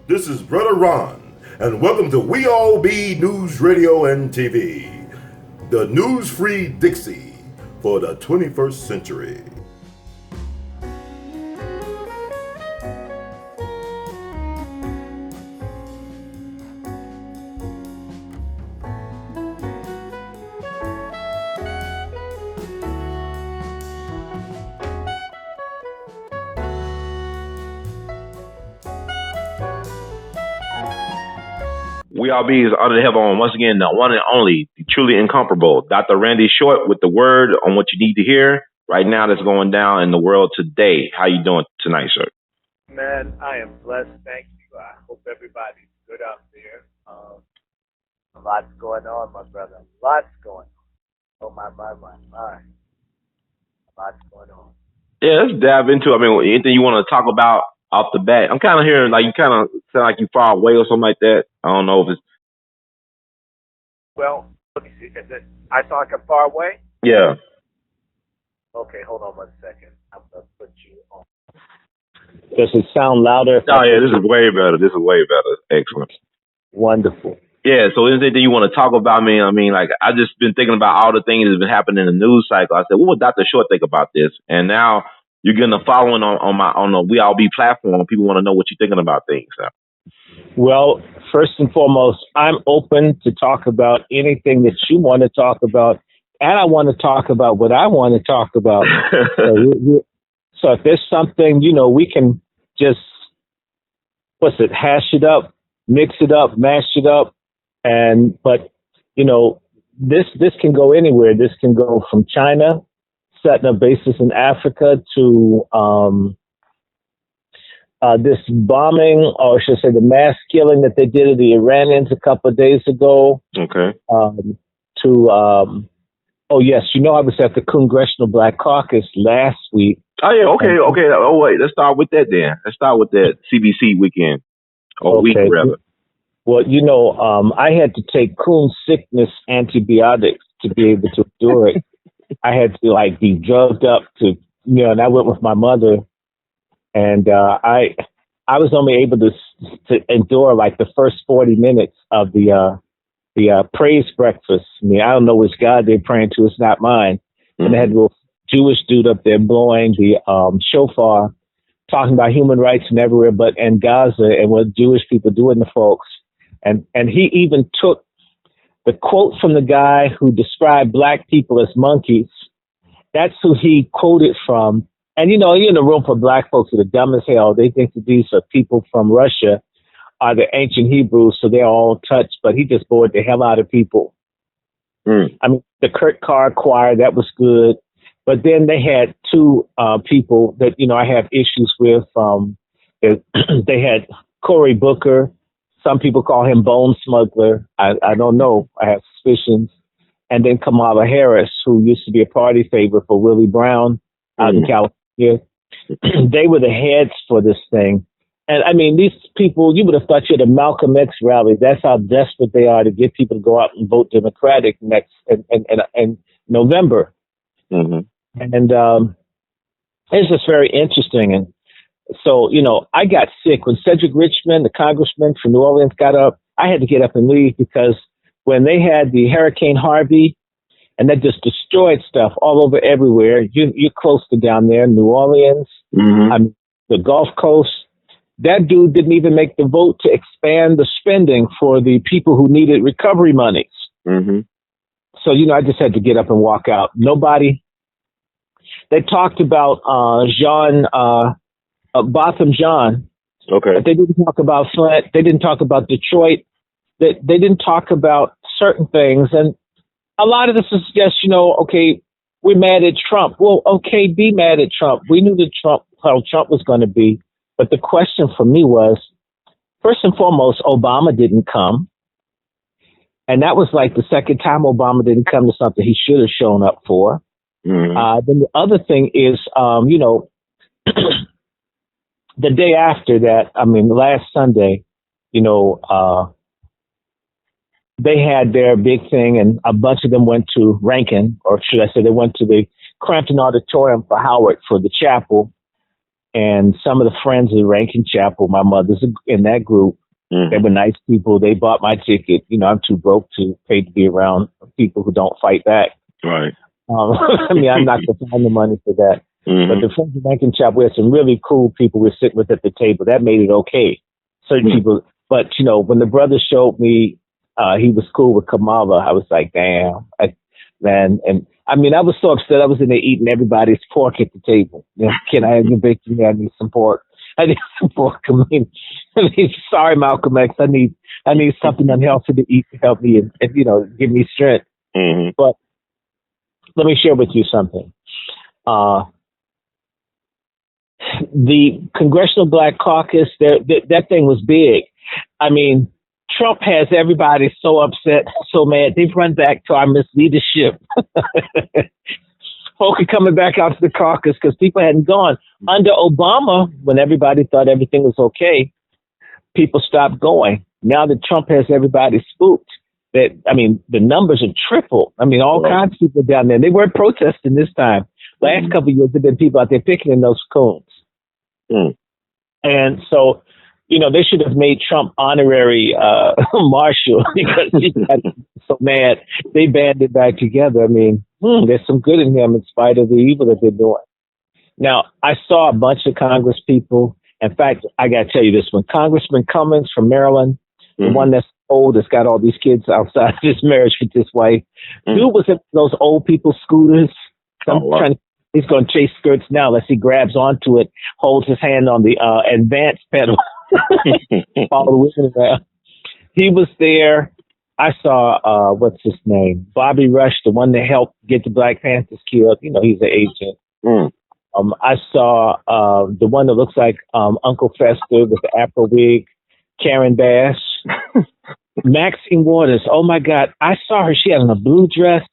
This is Brother Ron, and welcome to We All Be News Radio and TV, the news-free Dixie for the 21st century. We All Be is honored to have on, once again, the one and only, the truly incomparable, Dr. Randy Short with the word on what you need to hear right now that's going down in the world today. How you doing tonight, sir? Man, I am blessed. Thank you. I hope everybody's good out there. A lot's going on, my brother. Lots going on. Oh, my. Lots going on. Yeah, let's dive into it. I mean, anything you want to talk about off the bat? I'm kind of hearing like you kind of sound like you're far away or something like that. I don't know if it's... Well, let me see. Is it, I sound like I'm far away? Yeah. Okay, hold on 1 second. I'm going to put you on. Does it sound louder? Oh, yeah, this is way better. This is way better. Excellent. Wonderful. Yeah, so is there anything you want to talk about me? I mean, like, I just been thinking about all the things that's been happening in the news cycle. I said, what would Dr. Short think about this? And now you're getting a following on the We All Be platform. People want to know what you're thinking about things. So. Well, first and foremost, I'm open to talk about anything that you want to talk about, and I want to talk about what I want to talk about. So if there's something, we can just, hash it up, mix it up, mash it up. But this can go anywhere. This can go from China, setting up bases in Africa, to this bombing, or should I say the mass killing that they did of the Iranians a couple of days ago. Okay. Oh yes, I was at the Congressional Black Caucus last week. Oh yeah, okay. Oh wait, let's start with that then. Let's start with that CBC weekend, or week rather. Well, I had to take coon sickness antibiotics to be able to endure it. I had to be drugged up to, and I went with my mother, and I was only able to endure the first 40 minutes of the praise breakfast. I mean, I don't know which God they're praying to. It's not mine. Mm-hmm. And they had a little Jewish dude up there blowing the shofar, talking about human rights and everywhere but in Gaza and what Jewish people doing to folks. And he even took the quote from the guy who described black people as monkeys. That's who he quoted from. And, you're in a room for black folks that are dumb as hell. They think that these are people from Russia, are the ancient Hebrews, so they're all touched. But he just bored the hell out of people. Mm. I mean, the Kurt Carr choir, that was good. But then they had two people that, I have issues with. They had Cory Booker. Some people call him Bone Smuggler. I don't know. I have suspicions. And then Kamala Harris, who used to be a party favorite for Willie Brown out in California. They were the heads for this thing. And I mean, these people, you would have thought you had a Malcolm X rally. That's how desperate they are to get people to go out and vote Democratic next in November. Mm-hmm. And it's just very interesting. And so, I got sick when Cedric Richmond, the congressman from New Orleans, got up. I had to get up and leave because when they had the Hurricane Harvey and that just destroyed stuff all over everywhere, you're close to down there, New Orleans, mm-hmm. The Gulf Coast. That dude didn't even make the vote to expand the spending for the people who needed recovery monies. Mm-hmm. So, I just had to get up and walk out. Nobody. They talked about Botham Jean. Okay. But they didn't talk about Flint. They didn't talk about Detroit. They didn't talk about certain things. And a lot of this is just, okay, we're mad at Trump. Well, okay, be mad at Trump. We knew how Trump was going to be. But the question for me was, first and foremost, Obama didn't come. And that was the second time Obama didn't come to something he should have shown up for. Mm-hmm. Then the other thing is, the day after that, last Sunday, they had their big thing and a bunch of them went to Rankin, or should I say they went to the Crampton Auditorium for Howard for the chapel. And some of the friends of the Rankin Chapel, my mother's in that group. They were nice people. They bought my ticket. You know, I'm too broke to pay to be around people who don't fight back. Right. I mean, I'm not going to find the money for that. But the friends of Rankin Chapel, we had some really cool people we were sitting with at the table. That made it okay. Certain people, but you know, when the brother showed me he was cool with Kamala, I was like, damn, man. And I mean, I was so upset. I was in there eating everybody's pork at the table. You know, can I have your bacon? I need some pork. I need some pork. I mean, sorry, Malcolm X. I need something unhealthy to eat to help me and you know, give me strength. But let me share with you something. The Congressional Black Caucus, that thing was big. I mean, Trump has everybody so upset, so mad. They've run back to our misleadership. Folk are coming back out to the caucus because people hadn't gone. Under Obama, when everybody thought everything was okay, people stopped going. Now that Trump has everybody spooked, the numbers are triple. I mean, all kinds of people down there. They weren't protesting this time. Last couple of years, there have been people out there picking in those cones. And so, you know, they should have made Trump honorary marshal because he got so mad. They banded back together. I mean, there's some good in him in spite of the evil that they're doing. Now, I saw a bunch of Congress people. In fact, I got to tell you this one. Congressman Cummings from Maryland, the one that's old, that's got all these kids outside of his marriage with this wife. Dude was in those old people scooters. He's going to chase skirts now unless he grabs onto it, holds his hand on the advance pedal. Follow the women around. He was there. I saw, what's his name? Bobby Rush, the one that helped get the Black Panthers killed. You know, he's an agent. I saw the one that looks like Uncle Fester with the Afro wig, Karen Bass. Maxine Waters. Oh, my God. I saw her. She had on a blue dress.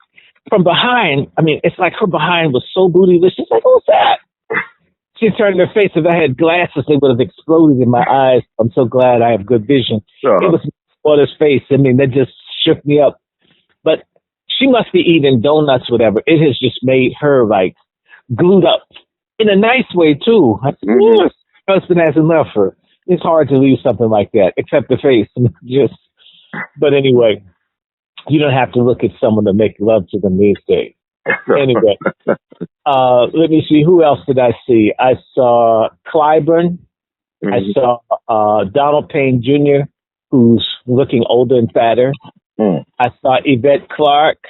From behind, I mean, it's like her behind was so bootyless. She's like, who's that? She turned her face. If I had glasses, they would have exploded in my eyes. I'm so glad I have good vision. It was Waters' face. I mean, that just shook me up. But she must be eating donuts, whatever. It has just made her like glued up in a nice way, too. I said, her husband hasn't left her. It's hard to leave something like that, except the face. But anyway. You don't have to look at someone to make love to them these days. Anyway, let me see. Who else did I see? I saw Clyburn. I saw Donald Payne Jr., who's looking older and fatter. I saw Yvette Clarke.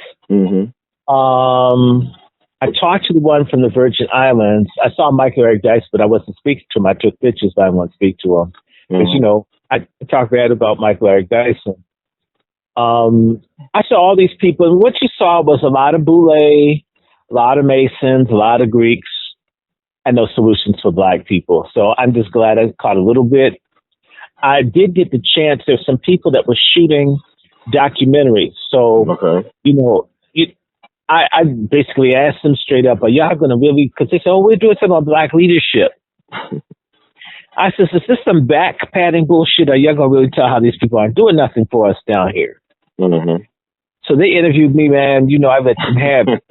I talked to the one from the Virgin Islands. I saw Michael Eric Dyson, but I wasn't speaking to him. I took pictures, but I didn't want to speak to him. Because, you know, I talk bad about Michael Eric Dyson. I saw all these people, and what you saw was a lot of Boule, a lot of Masons, a lot of Greeks, and no solutions for Black people. So I'm just glad I caught a little bit. I did get the chance. There's some people that were shooting documentaries. So, you know, I basically asked them straight up, are y'all going to really, because they said, oh, we're doing something on Black leadership. I said, is this some back padding bullshit? Or y'all going to really tell how these people aren't doing nothing for us down here? So they interviewed me, man. You know, I let them have it.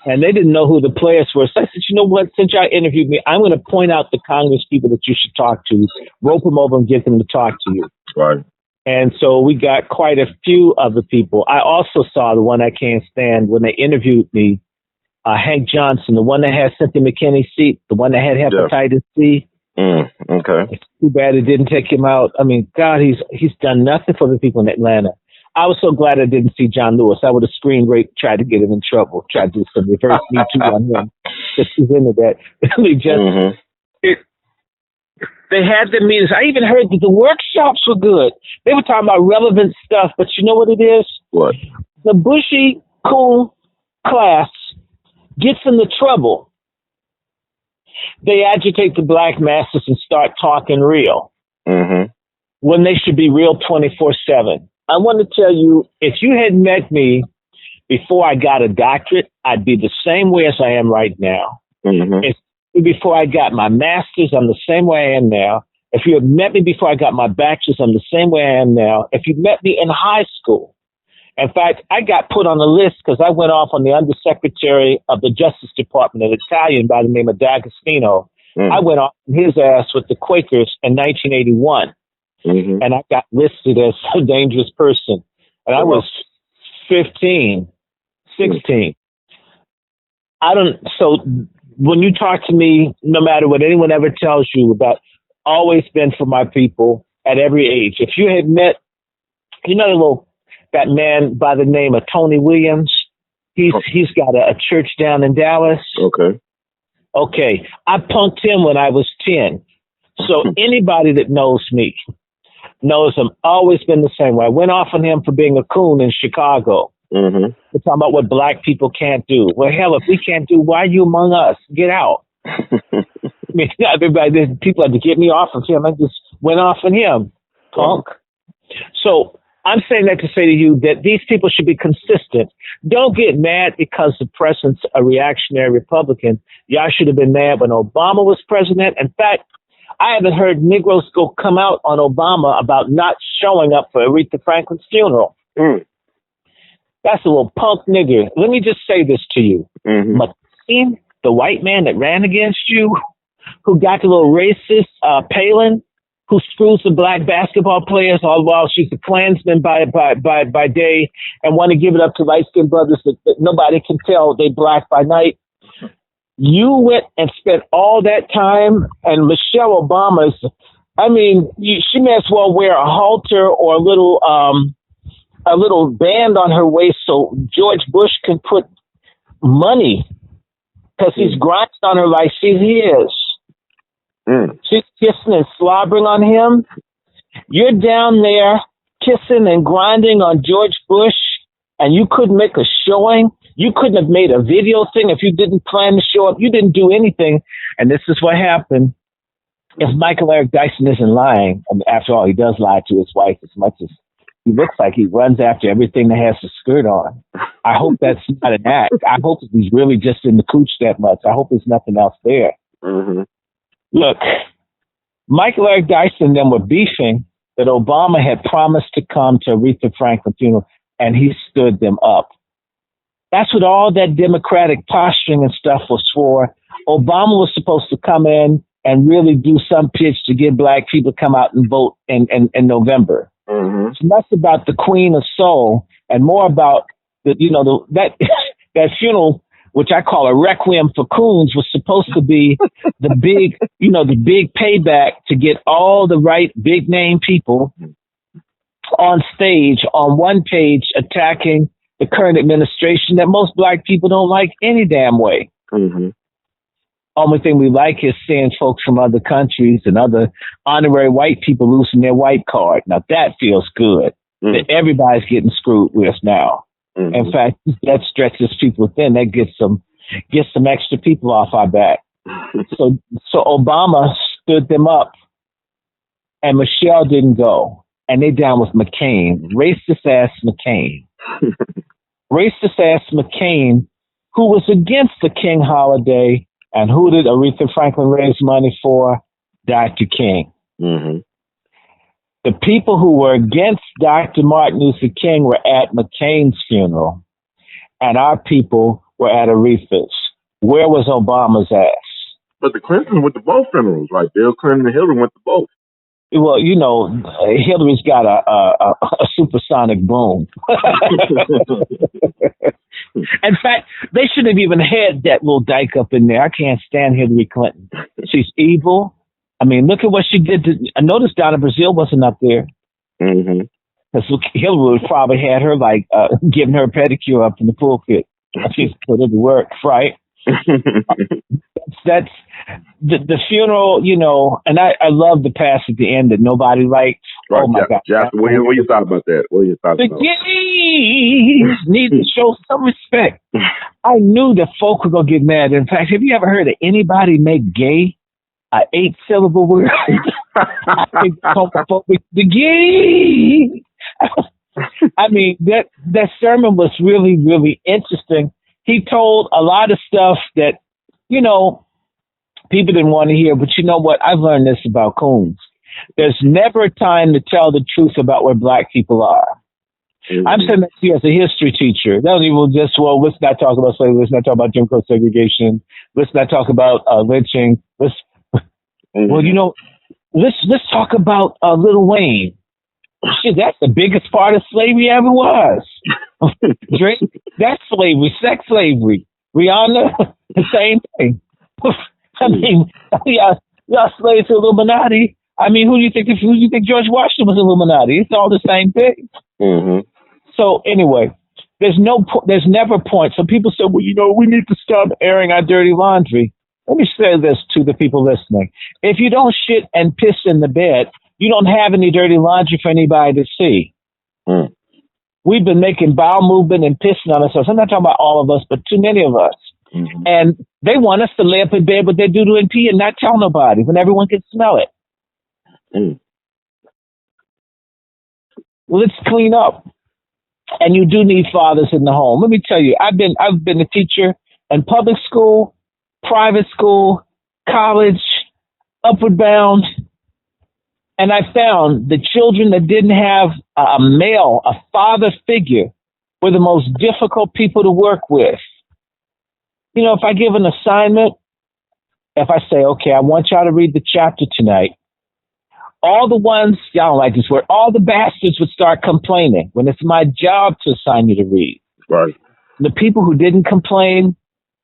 And they didn't know who the players were. So I said, you know what? Since y'all interviewed me, I'm going to point out the Congress people that you should talk to, rope them over and get them to talk to you. Right. And so we got quite a few other people. I also saw the one I can't stand when they interviewed me, Hank Johnson, the one that had Cynthia McKinney's seat, the one that had hepatitis C. It's too bad it didn't take him out. I mean, God, he's done nothing for the people in Atlanta. I was so glad I didn't see John Lewis. I would have screen raped, tried to get him in trouble, tried to do some reverse Me Too on him. Just he's into that. They had the meetings. I even heard that the workshops were good. They were talking about relevant stuff, but you know what it is? What? The bushy, cool class gets into trouble. They agitate the Black masses and start talking real when they should be real 24/7. I want to tell you, if you had met me before I got a doctorate, I'd be the same way as I am right now. If before I got my master's, I'm the same way I am now. If you had met me before I got my bachelor's, I'm the same way I am now. If you met me in high school, In fact, I got put on the list because I went off on the Undersecretary of the Justice Department, an Italian by the name of D'Agostino. I went off his ass with the Quakers in 1981, and I got listed as a dangerous person. And I was 15, 16. So when you talk to me, no matter what anyone ever tells you about, always been for my people at every age. If you had met, that man by the name of Tony Williams, he's got a church down in Dallas. Okay. I punked him when I was 10. So anybody that knows me knows I'm always been the same way. I went off on him for being a coon in Chicago. We're talking about what black people can't do. Well, hell, if we can't do, why are you among us? Get out. I mean, people had to get me off of him. I just went off on him, punk. So I'm saying that to say to you that these people should be consistent. Don't get mad because the president's a reactionary Republican. Y'all should have been mad when Obama was president. In fact, I haven't heard Negroes come out on Obama about not showing up for Aretha Franklin's funeral. That's a little punk nigger. Let me just say this to you. McCain, the white man that ran against you, who got the little racist Palin, who screws the black basketball players all while she's a Klansman by day and want to give it up to light-skinned brothers that nobody can tell they black by night. You went and spent all that time, and Michelle Obama she may as well wear a halter or a little band on her waist so George Bush can put money, because he's grinding on her like she's his. She's kissing and slobbering on him. You're down there kissing and grinding on George Bush, and you couldn't make a showing. You couldn't have made a video thing if you didn't plan to show up. You didn't do anything. And this is what happened. If Michael Eric Dyson isn't lying, after all, he does lie to his wife as much as he looks like he runs after everything that has a skirt on. I hope that's not an act. I hope he's really just in the cooch that much. I hope there's nothing else there. Look, Michael Eric Dyson and them were beefing that Obama had promised to come to Aretha Franklin's funeral, and he stood them up. That's what all that Democratic posturing and stuff was for. Obama was supposed to come in and really do some pitch to get black people to come out and vote in November. It's less about the Queen of Soul and more about that funeral, which I call a requiem for coons, was supposed to be the big payback to get all the right big name people on stage on one page attacking the current administration that most black people don't like any damn way. Only thing we like is seeing folks from other countries and other honorary white people losing their white card. Now that feels good. That everybody's getting screwed with now. In fact, that stretches people thin. That gets some extra people off our back. So Obama stood them up, and Michelle didn't go, and they down with McCain, racist ass McCain, who was against the King holiday. And who did Aretha Franklin raise money for? Dr. King. The people who were against Dr. Martin Luther King were at McCain's funeral, and our people were at Aretha's. Where was Obama's ass? But the Clintons went to both funerals, right? Bill Clinton and Hillary went to both. Well, Hillary's got a supersonic boom. In fact, they shouldn't have even had that little dyke up in there. I can't stand Hillary Clinton. She's evil. I mean, look at what she did. I noticed Donna Brazile wasn't up there. Because Hillary would probably had her giving her a pedicure up in the pulpit. She's put it to work, right? That's the funeral, and I love the pass at the end that nobody liked. Right, oh my God! Jasper, what you thought about that? What are your thoughts? The gays need to show some respect. I knew that folk were gonna get mad. In fact, have you ever heard of anybody make gay an 8-syllable word? I think the gay. I mean, that sermon was really, really interesting. He told a lot of stuff that, people didn't want to hear. But you know what? I've learned this about coons. There's never a time to tell the truth about where black people are. I'm saying that to you as a history teacher. That was even just, well, let's not talk about slavery. Let's not talk about Jim Crow segregation. Let's not talk about lynching. Well, you know, let's talk about Lil Wayne. Shit, that's the biggest part of slavery ever was. Drake, that's slavery, sex slavery. Rihanna, the same thing. I mean, y'all slaves to Illuminati. I mean, who do you think George Washington was Illuminati? It's all the same thing. Mm-hmm. So anyway, there's never a point. So people say, well, you know, we need to stop airing our dirty laundry. Let me say this to the people listening. If you don't shit and piss in the bed, you don't have any dirty laundry for anybody to see. Mm. We've been making bowel movement and pissing on ourselves. I'm not talking about all of us, but too many of us. Mm-hmm. And they want us to lay up in bed with their doo-doo and pee and not tell nobody when everyone can smell it. Mm. Let's clean up. And you do need fathers in the home. Let me tell you, I've been a teacher in public school, private school, college, upward bound, and I found the children that didn't have a father figure, were the most difficult people to work with. You know, if I give an assignment, if I say, okay, I want y'all to read the chapter tonight, all the ones, y'all don't like this word, all the bastards would start complaining when it's my job to assign you to read. Right. The people who didn't complain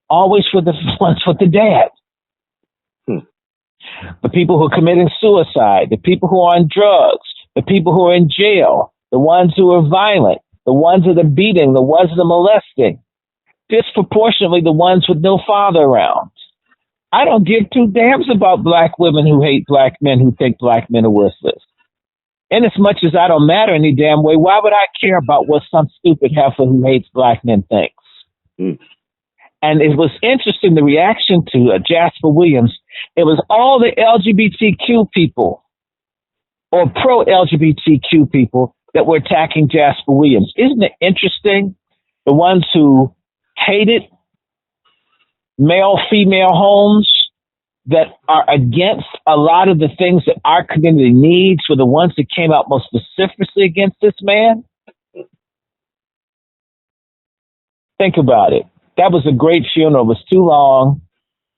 always were the ones with the dad. The people who are committing suicide, the people who are on drugs, the people who are in jail, the ones who are violent, the ones that are beating, the ones that are molesting, disproportionately the ones with no father around. I don't give two damns about black women who hate black men who think black men are worthless. And as much as I don't matter any damn way, why would I care about what some stupid heifer who hates black men thinks? Mm. And it was interesting, the reaction to Jasper Williams. It was all the LGBTQ people or pro-LGBTQ people that were attacking Jasper Williams. Isn't it interesting? The ones who hated male-female homes, that are against a lot of the things that our community needs, were the ones that came out most vociferously against this man. Think about it. That was a great funeral. It was too long.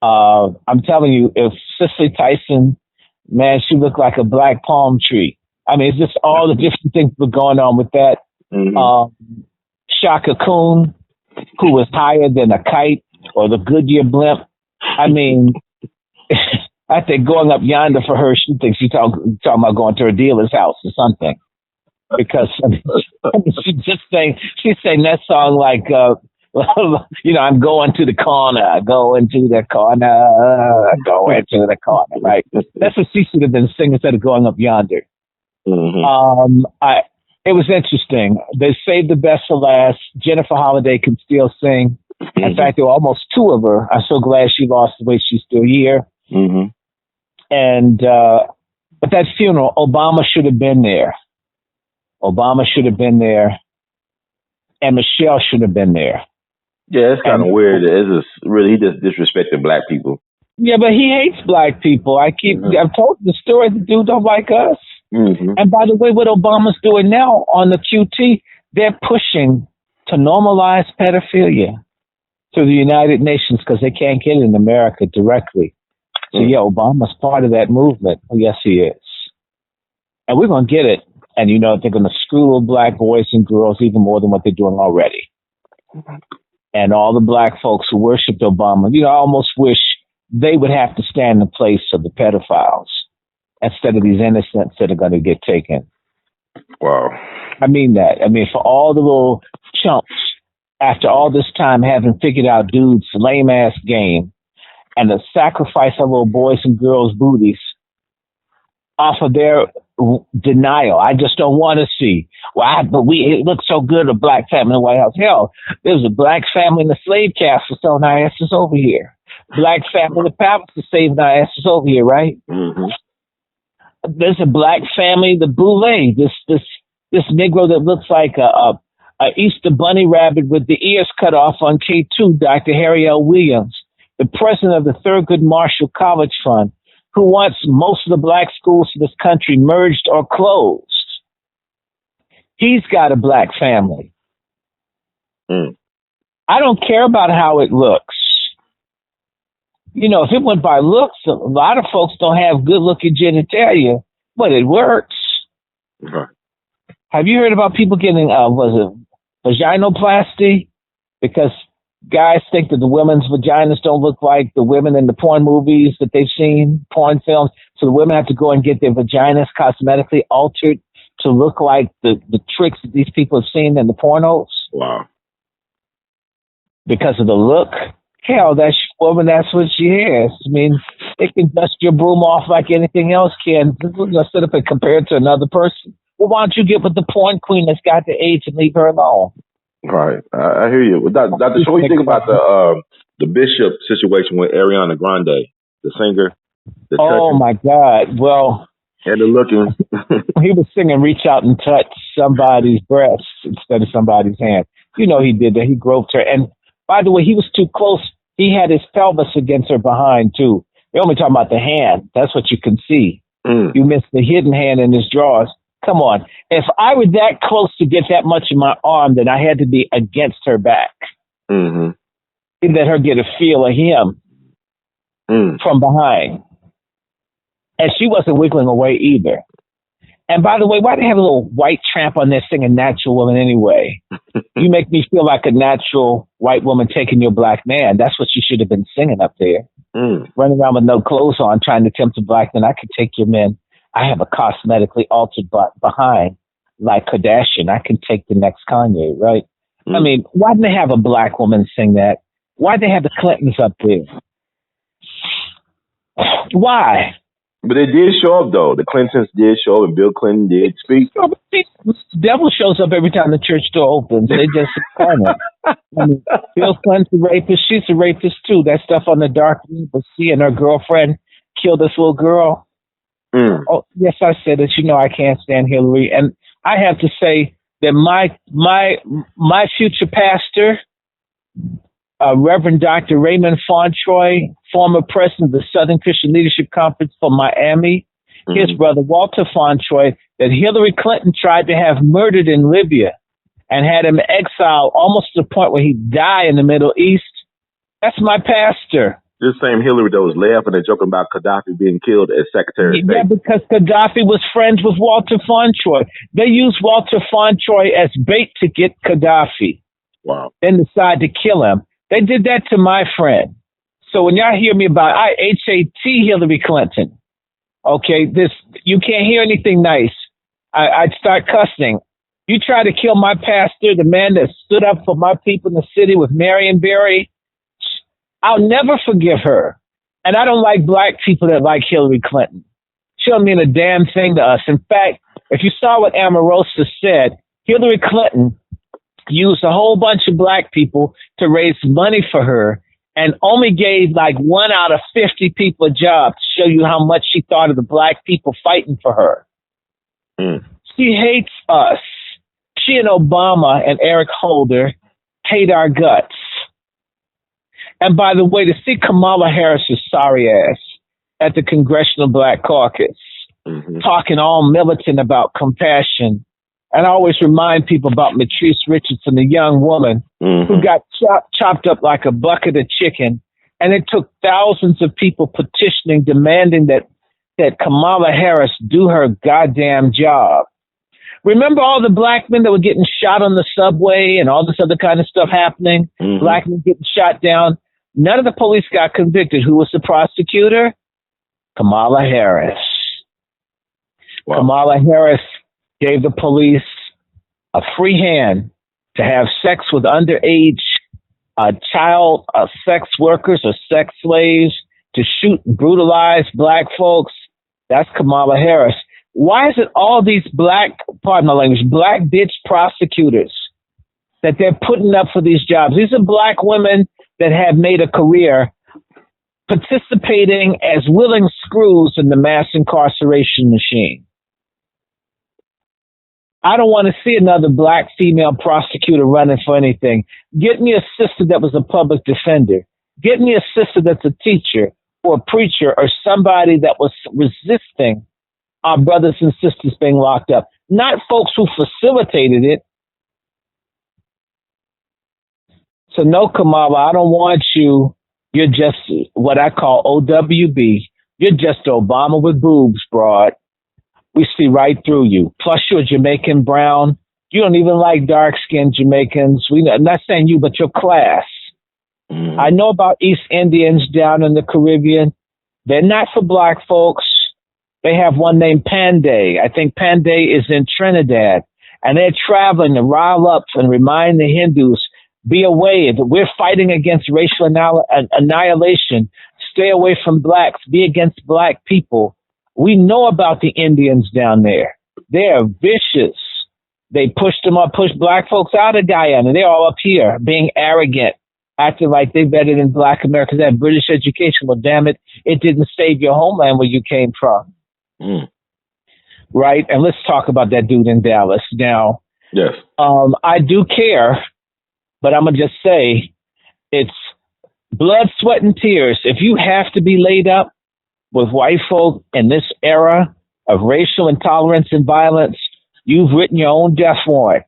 I'm telling you, if Cicely Tyson, man, she looked like a black palm tree. I mean, it's just all the different things that were going on with that. Mm-hmm. Shaka Coon, who was higher than a kite or the Goodyear blimp. I mean, I think going up yonder for her, she thinks she's talking about going to her dealer's house or something. Because she's saying that song like, you know, I'm going to the corner, going to the corner, going to the corner, right? That's what she should have been singing instead of going up yonder. Mm-hmm. It was interesting. They saved the best for last. Jennifer Holliday can still sing. Mm-hmm. In fact, there were almost two of her. I'm so glad she lost the weight. She's still here. Mm-hmm. And but that funeral, Obama should have been there. Obama should have been there, and Michelle should have been there. Yeah, it's kind of weird. It's just really, he just disrespecting black people. Yeah, but he hates black people. I've told the story. The dude don't like us. Mm-hmm. And by the way, what Obama's doing now on the QT, they're pushing to normalize pedophilia through the United Nations because they can't get it in America directly. So yeah, Obama's part of that movement. Oh, yes, he is. And we're going to get it. And, you know, they're going to screw little black boys and girls even more than what they're doing already. And all the black folks who worshipped Obama, you know, I almost wish they would have to stand in the place of the pedophiles instead of these innocents that are going to get taken. Wow. I mean that. I mean, for all the little chumps, after all this time having figured out dude's lame-ass game and to sacrifice our little boys and girls' booties off of their denial. I just don't want to see. Well, it looks so good, a black family in the White House. Hell, there was a black family in the slave castle selling our asses over here. Black family in the palace is saving our asses over here, right? Mm-hmm. There's a black family, the Boulay, this Negro that looks like a Easter bunny rabbit with the ears cut off on K2, Dr. Harry L. Williams, the president of the Thurgood Marshall College Fund, who wants most of the black schools in this country merged or closed. He's got a black family. Mm. I don't care about how it looks. You know, if it went by looks, a lot of folks don't have good looking genitalia, but it works. Right. Have you heard about people getting, vaginoplasty? Because guys think that the women's vaginas don't look like the women in the porn movies that they've seen, porn films. So the women have to go and get their vaginas cosmetically altered to look like the tricks that these people have seen in the pornos. Wow. Because of the look. Hell, that woman, that's what she is. I mean, it can dust your broom off like anything else can. We're going to sit up and compare it to another person. Well, why don't you get with the porn queen that's got the AIDS and leave her alone? Right. I hear you. Well, Dr. Shaw, what do you think about the Bishop situation with Ariana Grande, the singer? Oh, my God. Well, had to looking. He was singing Reach Out and Touch Somebody's Breast instead of somebody's hand. You know he did that. He groped her. And by the way, he was too close. He had his pelvis against her behind, too. They're only talking about the hand. That's what you can see. Mm. You missed the hidden hand in his drawers. Come on. If I were that close to get that much in my arm, then I had to be against her back. Mm-hmm. And let her get a feel of him from behind. And she wasn't wiggling away either. And by the way, why do they have a little white tramp on there singing Natural Woman anyway? You make me feel like a natural white woman taking your black man. That's what you should have been singing up there. Running around with no clothes on, trying to tempt a black man. I could take your men. I have a cosmetically altered behind, like Kardashian. I can take the next Kanye, right? I mean, why didn't they have a black woman sing that? Why did they have the Clintons up there? Why? But it did show up, though. The Clintons did show up, and Bill Clinton did speak. The devil shows up every time the church door opens. They just comment. I mean, Bill Clinton's a rapist. She's a rapist, too. That stuff on the dark web, but she and her girlfriend killed this little girl. Oh, yes, I said it. You know I can't stand Hillary. And I have to say that my future pastor, Reverend Dr. Raymond Fauntroy, former president of the Southern Christian Leadership Conference from Miami, his brother Walter Fauntroy, that Hillary Clinton tried to have murdered in Libya and had him exiled almost to the point where he'd die in the Middle East. That's my pastor. This same Hillary that was laughing and joking about Gaddafi being killed as Secretary of State. Yeah, because Gaddafi was friends with Walter Fauntroy. They used Walter Fauntroy as bait to get Gaddafi. Wow. Then decide to kill him. They did that to my friend. So when y'all hear me about HAT Hillary Clinton, okay, you can't hear anything nice. I'd start cussing. You try to kill my pastor, the man that stood up for my people in the city with Marion Barry, I'll never forgive her. And I don't like black people that like Hillary Clinton. She don't mean a damn thing to us. In fact, if you saw what Omarosa said, Hillary Clinton used a whole bunch of black people to raise money for her and only gave like 1 out of 50 people a job to show you how much she thought of the black people fighting for her. She hates us. She and Obama and Eric Holder hate our guts. And by the way, to see Kamala Harris's sorry ass at the Congressional Black Caucus talking all militant about compassion, and I always remind people about Matrice Richardson, the young woman who got chopped up like a bucket of chicken, and it took thousands of people petitioning, demanding that Kamala Harris do her goddamn job. Remember all the black men that were getting shot on the subway and all this other kind of stuff happening? Black men getting shot down. None of the police got convicted. Who was the prosecutor? Kamala Harris. Wow. Kamala Harris gave the police a free hand to have sex with underage child sex workers or sex slaves, to shoot and brutalize black folks. That's Kamala Harris. Why is it all these black bitch prosecutors that they're putting up for these jobs? These are black women that have made a career participating as willing screws in the mass incarceration machine. I don't want to see another black female prosecutor running for anything. Get me a sister that was a public defender. Get me a sister that's a teacher or a preacher or somebody that was resisting our brothers and sisters being locked up. not folks who facilitated it. So no, Kamala, I don't want you. You're just what I call OWB. You're just Obama with boobs, broad. We see right through you. Plus, you're Jamaican brown. You don't even like dark-skinned Jamaicans. I'm not saying you, but your class. I know about East Indians down in the Caribbean. They're not for black folks. They have one named Panday. I think Panday is in Trinidad. And they're traveling to rile up and remind the Hindus, be away. We're fighting against racial annihilation. Stay away from blacks. Be against black people. We know about the Indians down there. They are vicious. They pushed black folks out of Guyana. They're all up here being arrogant, acting like they're better than black Americans. They have British education. Well, damn it, it didn't save your homeland where you came from. Right? And let's talk about that dude in Dallas. Now, yes, I do care, but I'm going to just say it's blood, sweat, and tears. If you have to be laid up with white folk in this era of racial intolerance and violence, you've written your own death warrant.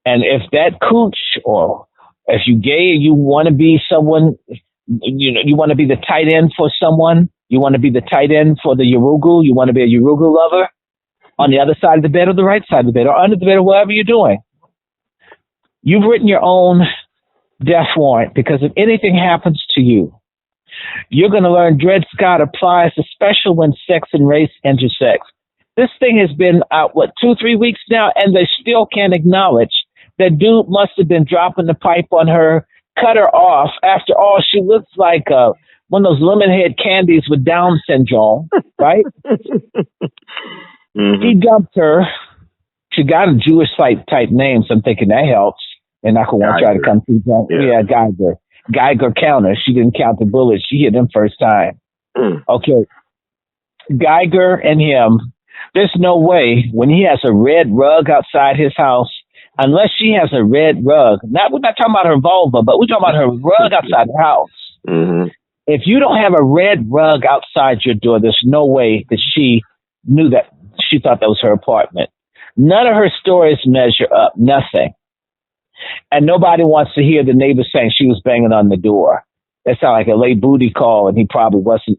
And if that cooch, or if you gay, you want to be someone, you want to be the tight end for someone, you want to be the tight end for the Urugu, you want to be a Urugu lover on the other side of the bed or the right side of the bed or under the bed or whatever you're doing. You've written your own death warrant, because if anything happens to you, you're going to learn Dred Scott applies, especially when sex and race intersect. This thing has been out, 2-3 weeks now, and they still can't acknowledge that dude must have been dropping the pipe on her, cut her off. After all, she looks like one of those lemon head candies with Down syndrome, right? He dumped her. She got a Jewish type name, so I'm thinking that helps. And I could want y'all to come through. Yeah, Geiger. Geiger counter. She didn't count the bullets. She hit him first time. Okay. Geiger and him, there's no way when he has a red rug outside his house, unless she has a red rug. We're not talking about her vulva, but we're talking about her rug outside the house. If you don't have a red rug outside your door, there's no way that she knew that. She thought that was her apartment. None of her stories measure up. Nothing. And nobody wants to hear the neighbor saying she was banging on the door. That sounded like a late booty call, and he probably wasn't,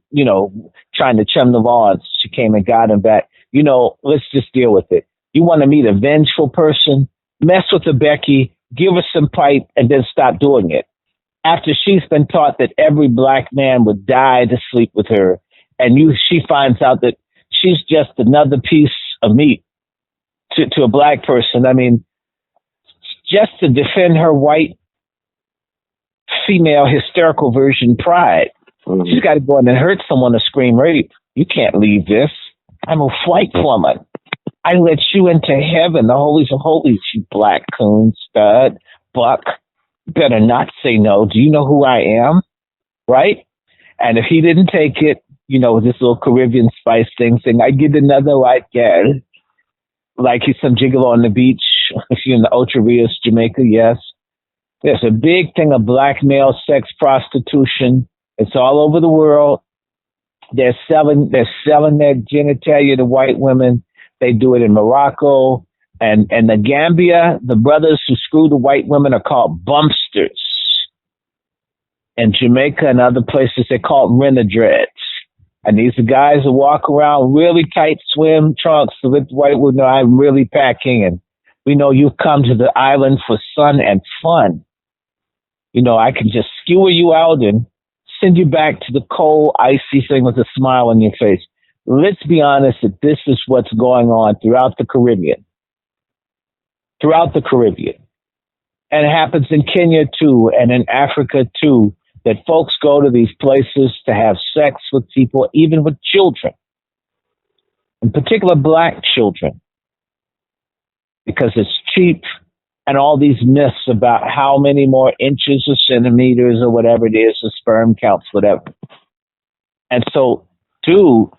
trying to chum the lawns. She came and got him back. Let's just deal with it. You want to meet a vengeful person? Mess with a Becky, give her some pipe, and then stop doing it. After she's been taught that every black man would die to sleep with her, and she finds out that she's just another piece of meat to a black person. I mean, just to defend her white female hysterical version pride. She's got to go in and hurt someone to scream rape. You can't leave this. I'm a flight woman. I let you into heaven, the holies of holies, you black coon, stud, buck. Better not say no. Do you know who I am? Right? And if he didn't take it, this little Caribbean spice thing, saying, I get another white girl. Like he's some gigolo on the beach. If you're in the Ocho Rios, Jamaica, yes. There's a big thing of black male sex prostitution. It's all over the world. They're selling their genitalia to white women. They do it in Morocco. And the Gambia, the brothers who screw the white women are called bumpsters. In Jamaica and other places, they're called renegades. And these are guys who walk around really tight swim trunks with white women. No, I'm really packing, and we know you've come to the island for sun and fun. I can just skewer you out and send you back to the cold, icy thing with a smile on your face. Let's be honest that this is what's going on throughout the Caribbean. And it happens in Kenya too, and in Africa too, that folks go to these places to have sex with people, even with children, in particular black children, because it's cheap, and all these myths about how many more inches or centimeters or whatever it is, the sperm counts, whatever. And so, dude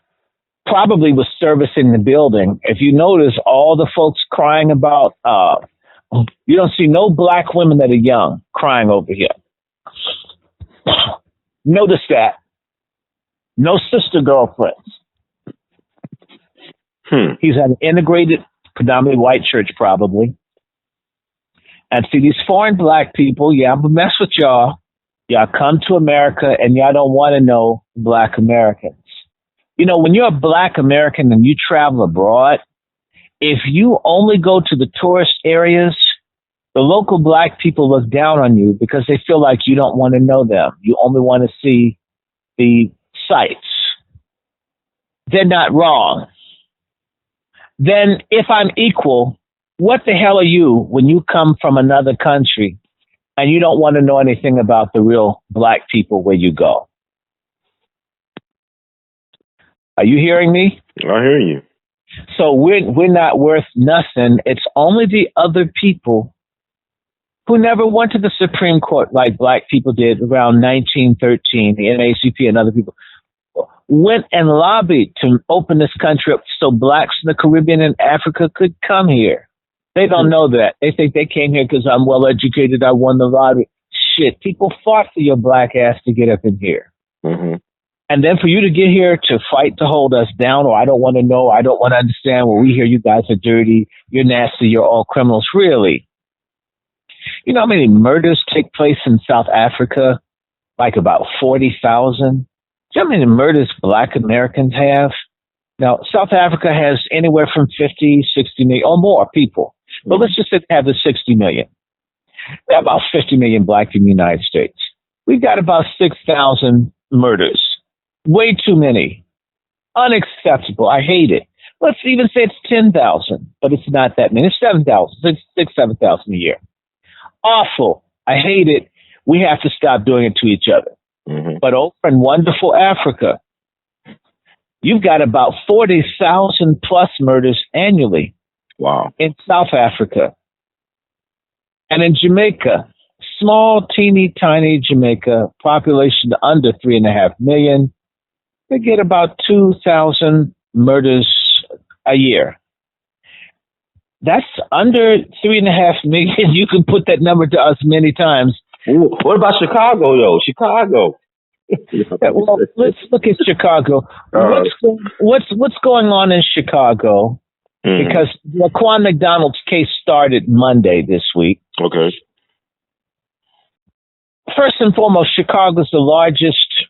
probably was servicing the building. If you notice, all the folks crying about, you don't see no black women that are young crying over here. Notice that. No sister girlfriends. He's an integrated predominantly white church probably. And see these foreign black people, yeah, I'm gonna mess with y'all. Y'all come to America and y'all don't want to know black Americans. You know, when you're a black American and you travel abroad, if you only go to the tourist areas, the local black people look down on you because they feel like you don't want to know them. You only want to see the sights. They're not wrong. Then if I'm equal, what the hell are you when you come from another country and you don't want to know anything about the real black people where you go? Are you hearing me? I hear you. So we're not worth nothing. It's only the other people who never went to the Supreme Court like black people did around 1913, the NAACP and other people went and lobbied to open this country up so blacks in the Caribbean and Africa could come here. They don't know that. They think they came here because I'm well educated. I won the lottery. Shit, people fought for your black ass to get up in here. Mm-hmm. And then for you to get here to fight to hold us down, or I don't want to know, I don't want to understand, well, we hear you guys are dirty, you're nasty, you're all criminals. Really? You know how many murders take place in South Africa? Like about 40,000. Do you know how many murders black Americans have? Now, South Africa has anywhere from 50, 60 million or more people. But let's just say they have the 60 million. There are about 50 million black in the United States. We've got about 6,000 murders. Way too many. Unacceptable. I hate it. Let's even say it's 10,000, but it's not that many. It's 7,000, 7,000 a year. Awful. I hate it. We have to stop doing it to each other. Mm-hmm. But over in wonderful Africa, you've got about 40,000 plus murders annually. Wow. In South Africa. And in Jamaica, small, teeny, tiny Jamaica, population under 3.5 million, they get about 2,000 murders a year. That's under 3.5 million. You can put that number to us many times. Ooh, what about Chicago, though? Chicago. Well, let's look at Chicago. What's going on in Chicago? Mm-hmm. Because Laquan McDonald's case started Monday this week. Okay. First and foremost, Chicago's the largest.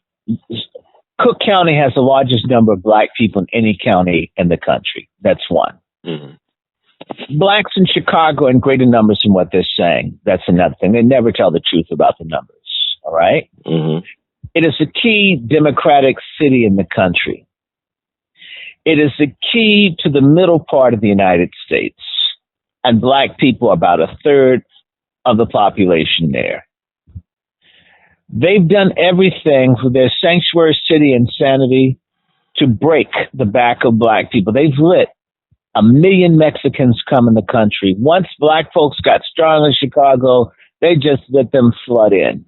Cook County has the largest number of black people in any county in the country. That's one. Mm-hmm. Blacks in Chicago in greater numbers than what they're saying. That's another thing. They never tell the truth about the numbers. All right? Mm-hmm. It is a key democratic city in the country. It is the key to the middle part of the United States. And black people are about a third of the population there. They've done everything for their sanctuary city insanity to break the back of black people. They've let 1 million Mexicans come in the country. Once black folks got strong in Chicago, they just let them flood in.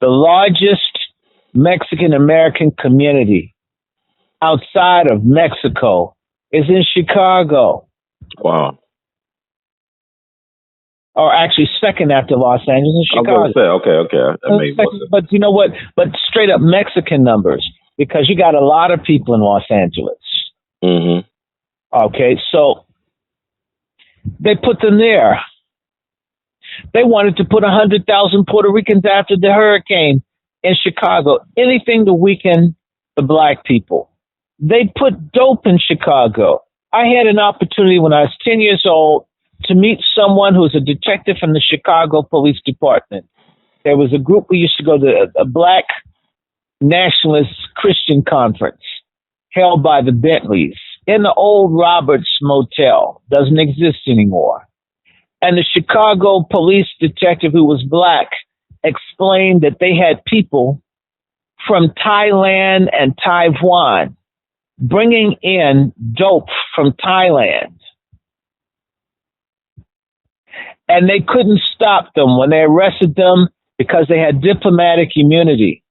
The largest Mexican-American community outside of Mexico is in Chicago. Wow. Or actually second after Los Angeles and Chicago. I'm going to say, okay. That makes more sense. But you know what? But straight up Mexican numbers, because you got a lot of people in Los Angeles. Mm-hmm. Okay, so they put them there. They wanted to put 100,000 Puerto Ricans after the hurricane in Chicago. Anything to weaken the black people. They put dope in Chicago. I had an opportunity when I was 10 years old to meet someone who was a detective from the Chicago Police Department. There was a group, we used to go to a black nationalist Christian conference held by the Bentleys in the old Roberts Motel. Doesn't exist anymore. And the Chicago police detective, who was black, explained that they had people from Thailand and Taiwan bringing in dope from Thailand. And they couldn't stop them when they arrested them because they had diplomatic immunity.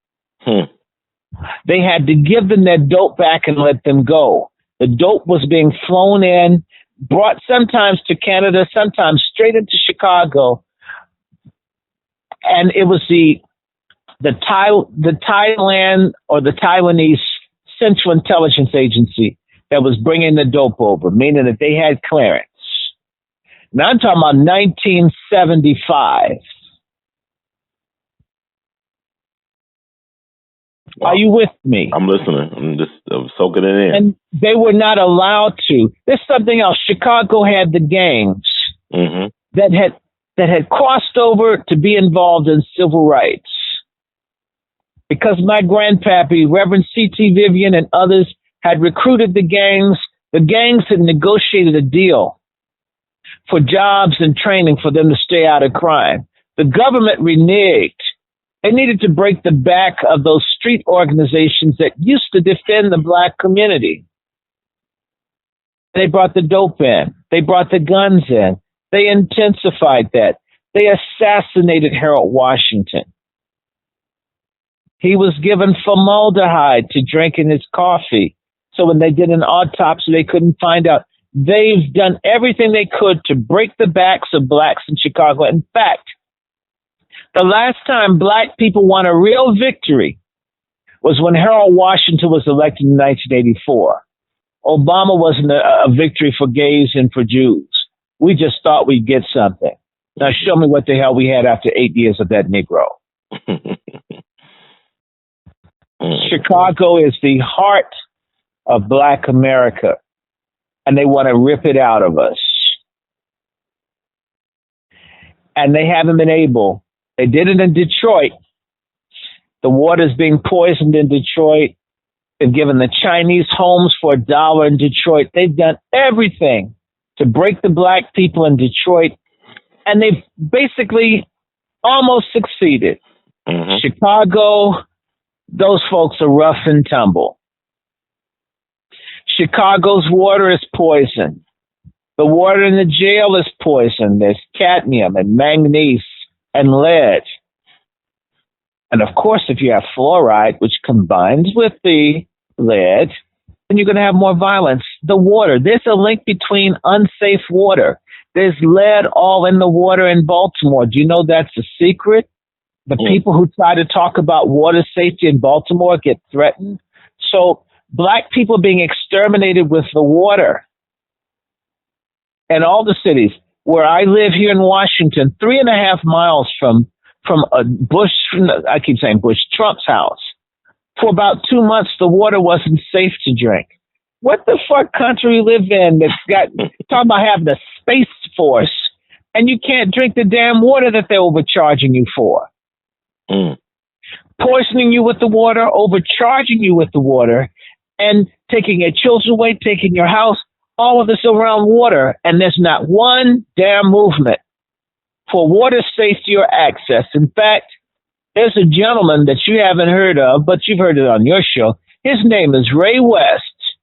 They had to give them their dope back and let them go. The dope was being flown in, brought sometimes to Canada, sometimes straight into Chicago. And it was the Thailand or the Taiwanese Central Intelligence Agency that was bringing the dope over, meaning that they had clearance. Now I'm talking about 1975. Wow. Are you with me? I'm listening. I'm just soaking it in. And they were not allowed to. There's something else. Chicago had the gangs that had crossed over to be involved in civil rights. Because my grandpappy, Reverend C.T. Vivian, and others had recruited the gangs had negotiated a deal for jobs and training for them to stay out of crime. The government reneged. They needed to break the back of those street organizations that used to defend the black community. They brought the dope in. They brought the guns in. They intensified that. They assassinated Harold Washington. He was given formaldehyde to drink in his coffee. So when they did an autopsy, they couldn't find out. They've done everything they could to break the backs of blacks in Chicago. In fact, the last time black people won a real victory was when Harold Washington was elected in 1984. Obama wasn't a victory for gays and for Jews. We just thought we'd get something. Now show me what the hell we had after 8 years of that Negro. Chicago is the heart of black America, and they want to rip it out of us. And they haven't been able. They did it in Detroit. The water's being poisoned in Detroit. They've given the Chinese homes for $1 in Detroit. They've done everything to break the black people in Detroit, and they've basically almost succeeded. Chicago, those folks are rough and tumble. Chicago's water is poison. The water in the jail is poison. There's cadmium and manganese and lead. And of course, if you have fluoride, which combines with the lead, then you're going to have more violence. The water, there's a link between unsafe water. There's lead all in the water in Baltimore. Do you know that's a secret? The people who try to talk about water safety in Baltimore get threatened. So black people being exterminated with the water. And all the cities where I live here in Washington, 3.5 miles from a Trump's house. For about 2 months, the water wasn't safe to drink. What the fuck country we live in that's got, talking about having a space force, and you can't drink the damn water that they're overcharging you for? Poisoning you with the water, overcharging you with the water, and taking your children away, taking your house, all of this around water, and there's not one damn movement for water safety or access. In fact, there's a gentleman that you haven't heard of, but you've heard it on your show. His name is Ray West,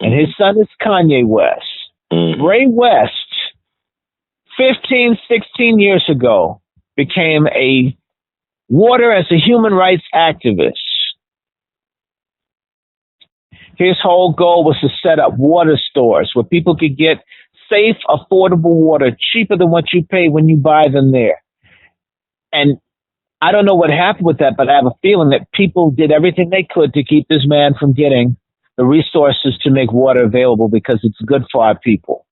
and his son is Kanye West. Ray West, 15, 16 years ago, became a water as a human rights activist. His whole goal was to set up water stores where people could get safe, affordable water, cheaper than what you pay when you buy them there. And I don't know what happened with that, but I have a feeling that people did everything they could to keep this man from getting the resources to make water available because it's good for our people.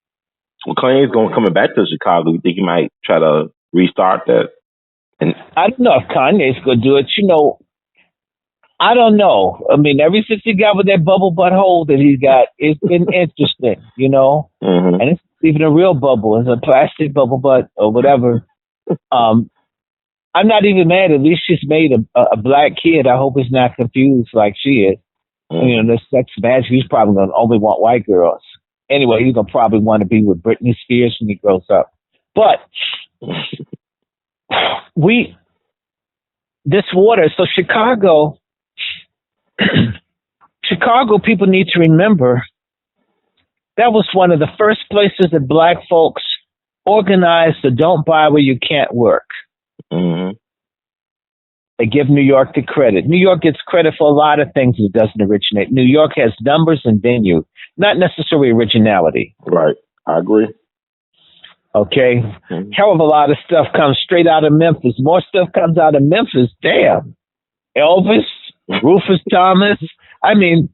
Well, Kanye's coming back to Chicago. You think he might try to restart that? And I don't know if Kanye's going to do it. You know, I don't know. I mean, ever since he got with that bubble butt hole that he's got, it's been interesting, you know? And it's even a real bubble. It's a plastic bubble butt or whatever. I'm not even mad. At least she's made a black kid. I hope he's not confused like she is. You know, that's bad. He's probably going to only want white girls. Anyway, he's going to probably want to be with Britney Spears when he grows up. But this water, so Chicago people need to remember that was one of the first places that black folks organized the Don't Buy Where You Can't Work. They give New York the credit. New York gets credit for a lot of things it doesn't originate. New York has numbers and venue, not necessarily originality. Right. I agree. Okay. Hell of a lot of stuff comes straight out of Memphis. More stuff comes out of Memphis. Damn. Elvis, Rufus Thomas. I mean,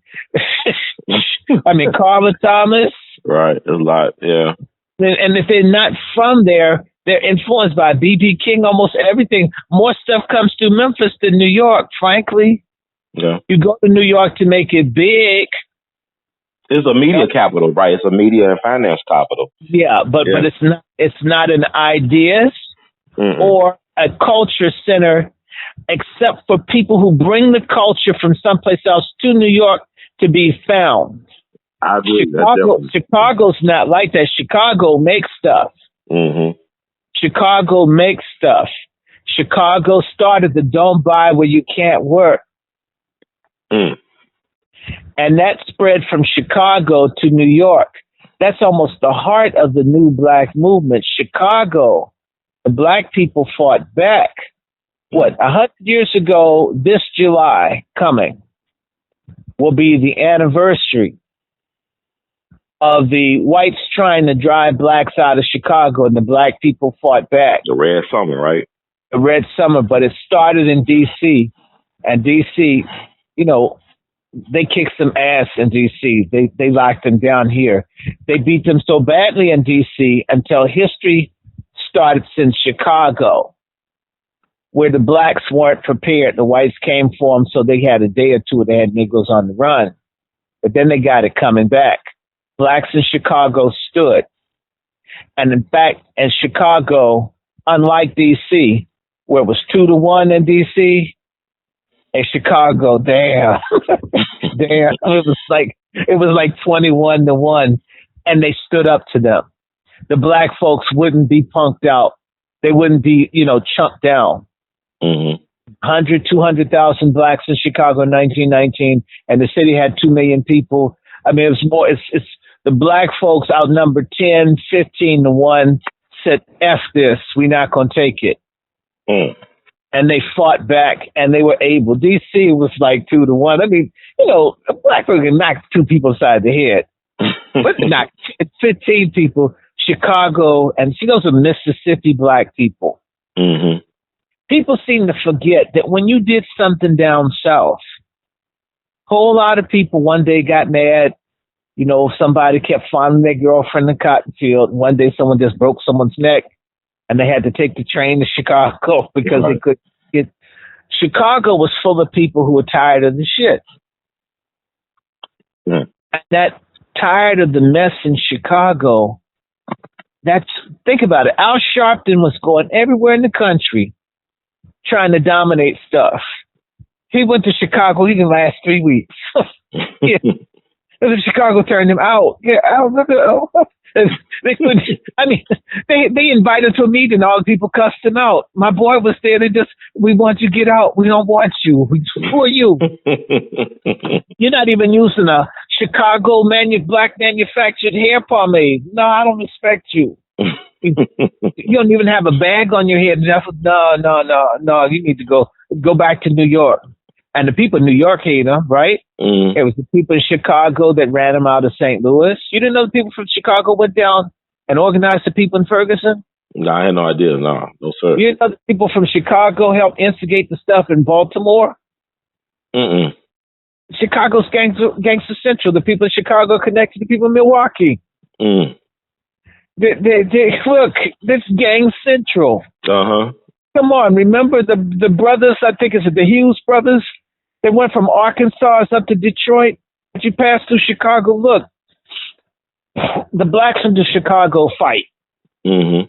I mean, Carla Thomas. Right, a lot, yeah. And if they're not from there, they're influenced by B.B. King, almost everything. More stuff comes through Memphis than New York, frankly. Yeah. You go to New York to make it big. It's a media capital, right? It's a media and finance capital. Yeah, but it's not an ideas or a culture center, except for people who bring the culture from someplace else to New York to be found. I agree. Chicago's not like that. Chicago makes stuff. Mm-hmm. Chicago makes stuff. Chicago started the don't buy where you can't work. Mm. And that spread from Chicago to New York. That's almost the heart of the new black movement. Chicago, the black people fought back. 100 years ago, this July coming will be the anniversary of the whites trying to drive blacks out of Chicago, and the black people fought back. The Red Summer, right? The Red Summer, but it started in D.C., and D.C., they kicked some ass in D.C. They locked them down here. They beat them so badly in D.C. until history started in Chicago, where the blacks weren't prepared. The whites came for them, so they had a day or two. They had Negroes on the run. But then they got it coming back. Blacks in Chicago stood. And in fact, in Chicago, unlike D.C., where it was 2-1 in D.C., in Chicago, damn, it was like 21-1, and they stood up to them. The black folks wouldn't be punked out. They wouldn't be, chunked down. 200,000 blacks in Chicago in 1919, and the city had 2 million people. I mean, it was more. It's the black folks outnumbered 10, 15-1. Said, "F this, we're not gonna take it." And they fought back, and they were able. D.C. was like 2-1. I mean, a black person can knock 2 people inside the head, but not 15 people. Chicago, and see, those are Mississippi black people. Mm-hmm. People seem to forget that when you did something down south, a whole lot of people one day got mad. Somebody kept finding their girlfriend in the cotton field, and one day someone just broke someone's neck, and they had to take the train to Chicago because they couldn't get. Chicago was full of people who were tired of the shit. Yeah. And that tired of the mess in Chicago, think about it. Al Sharpton was going everywhere in the country trying to dominate stuff. He went to Chicago. He didn't last 3 weeks. Yeah. Chicago turned him out. Yeah, they invited to a meeting. All the people cussed him out. My boy was there. We want you to get out. We don't want you. Who are you? You're not even using a Chicago black manufactured hair pomade. No, I don't respect you. You don't even have a bag on your head. No. You need to go back to New York. And the people in New York hate him, right? Mm. It was the people in Chicago that ran him out of St. Louis. You didn't know the people from Chicago went down and organized the people in Ferguson? No, I had no idea. No, sir. You didn't know the people from Chicago helped instigate the stuff in Baltimore? Mm-mm. Chicago's gangster central. The people in Chicago connected to the people in Milwaukee. Mm. Look, this gang central. Uh-huh. Come on, remember the brothers, I think it's the Hughes brothers? They went from Arkansas up to Detroit. But you pass through Chicago, look, the blacks in the Chicago fight. Mm-hmm.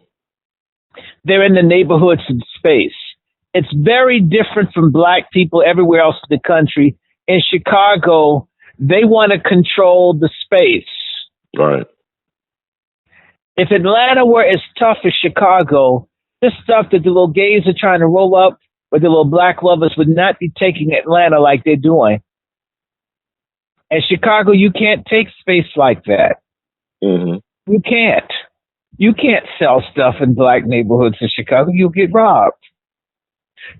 They're in the neighborhoods and space. It's very different from black people everywhere else in the country. In Chicago, they want to control the space. Right. If Atlanta were as tough as Chicago, this stuff that the little gays are trying to roll up with the little black lovers would not be taking Atlanta like they're doing. In Chicago, you can't take space like that. Mm-hmm. You can't. You can't sell stuff in black neighborhoods in Chicago. You'll get robbed.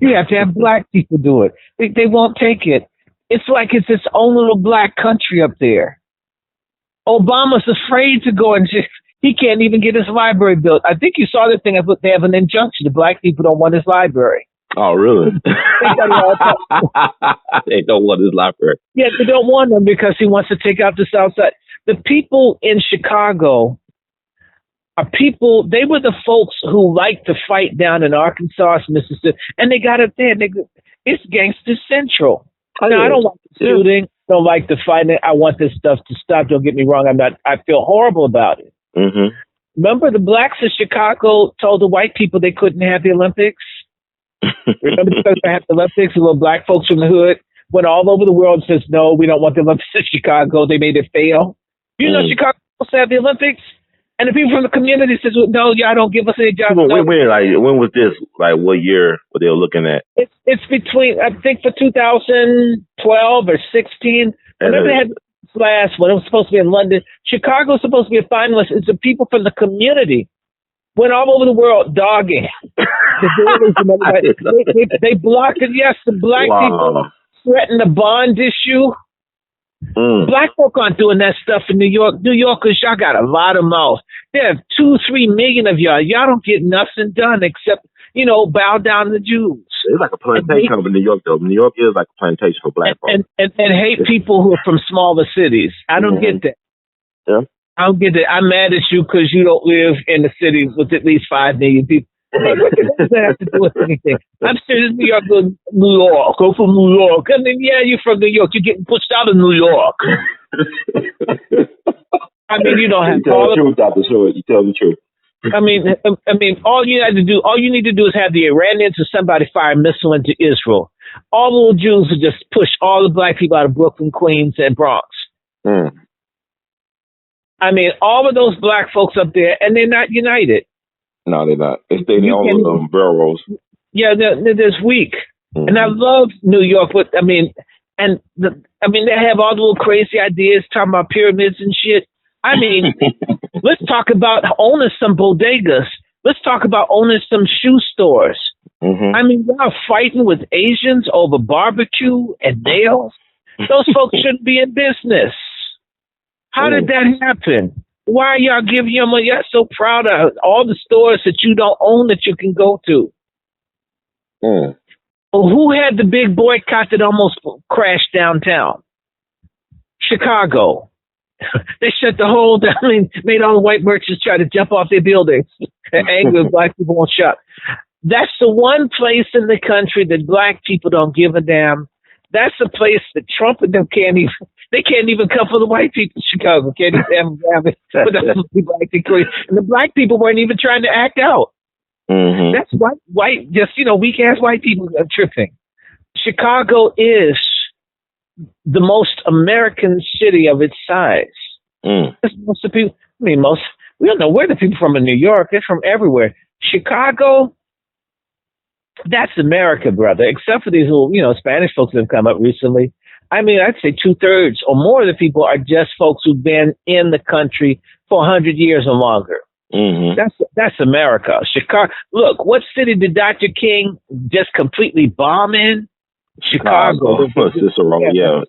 You have to have black people do it. They won't take it. It's like it's its own little black country up there. Obama's afraid to go and he can't even get his library built. I think you saw the thing. They have an injunction. The black people don't want his library. Oh, really? They got it all time. They don't want his library. Yeah, they don't want him because he wants to take out the South Side. The people in Chicago are people, they were the folks who liked to fight down in Arkansas, Mississippi, and they got it there. It's gangster central. Now, I don't like the shooting, don't like the fighting. I want this stuff to stop. Don't get me wrong. I feel horrible about it. Mm-hmm. Remember the blacks in Chicago told the white people they couldn't have the Olympics? Remember they had the Olympics, the little black folks from the hood went all over the world and says, no, we don't want the Olympics in Chicago. They made it fail. You know Chicago supposed to have the Olympics? And the people from the community says, well, no, y'all don't give us any jobs. When was this? Like, what year were they looking at? It's between, I think, for 2012 or 16. Whenever they had this last one, it was supposed to be in London. Chicago's supposed to be a finalist. It's the people from the community went all over the world dogging the buildings and everybody. They blocked it. Yes, the black people threatened the bond issue. Black folk aren't doing that stuff in New York. New Yorkers, y'all got a lot of mouth. There are 2-3 million of y'all. Y'all don't get nothing done except, bow down to Jews. It's like a plantation of New York, though. New York is like a plantation for black folk. And hate people who are from smaller cities. I don't get that. Yeah. I don't get that. I'm mad at you because you don't live in a city with at least 5 million people. What does that have to do with anything? I'm serious. New York, New York. Go from New York. I mean, yeah, you're from New York. You're getting pushed out of New York. I mean, you don't have. You tell the truth, Dr. Short. You tell the truth. I mean, all you need to do is have the Iranians or somebody fire a missile into Israel. All the little Jews would just push all the black people out of Brooklyn, Queens, and Bronx. I mean, all of those black folks up there, and they're not united. No, they're not. They stay in all of them boroughs. Yeah, they're weak. And I love New York, but they have all the little crazy ideas talking about pyramids and shit. I mean, let's talk about owning some bodegas. Let's talk about owning some shoe stores. I mean, y'all fighting with Asians over barbecue and nails. Those folks shouldn't be in business. How did that happen? Why are y'all giving your money? You're so proud of all the stores that you don't own that you can go to. Well, who had the big boycott that almost crashed downtown? Chicago. They shut the whole down. I mean, made all the white merchants try to jump off their buildings. Angry with black people won't shop. That's the one place in the country that black people don't give a damn. That's a place that Trump and them can't even come for the white people in Chicago. Can't even have it. But that's what people acting crazy. And the black people weren't even trying to act out. That's white, just, weak ass white people are tripping. Chicago is the most American city of its size. Most of the people, we don't know where the people from in New York. They're from everywhere. Chicago, that's America, brother. Except for these little, Spanish folks that have come up recently. I mean, I'd say 2/3 or more of the people are just folks who've been in the country for 100 years or longer. That's America. Chicago. Look, what city did Dr. King just completely bomb in? Chicago. Cicero, yeah.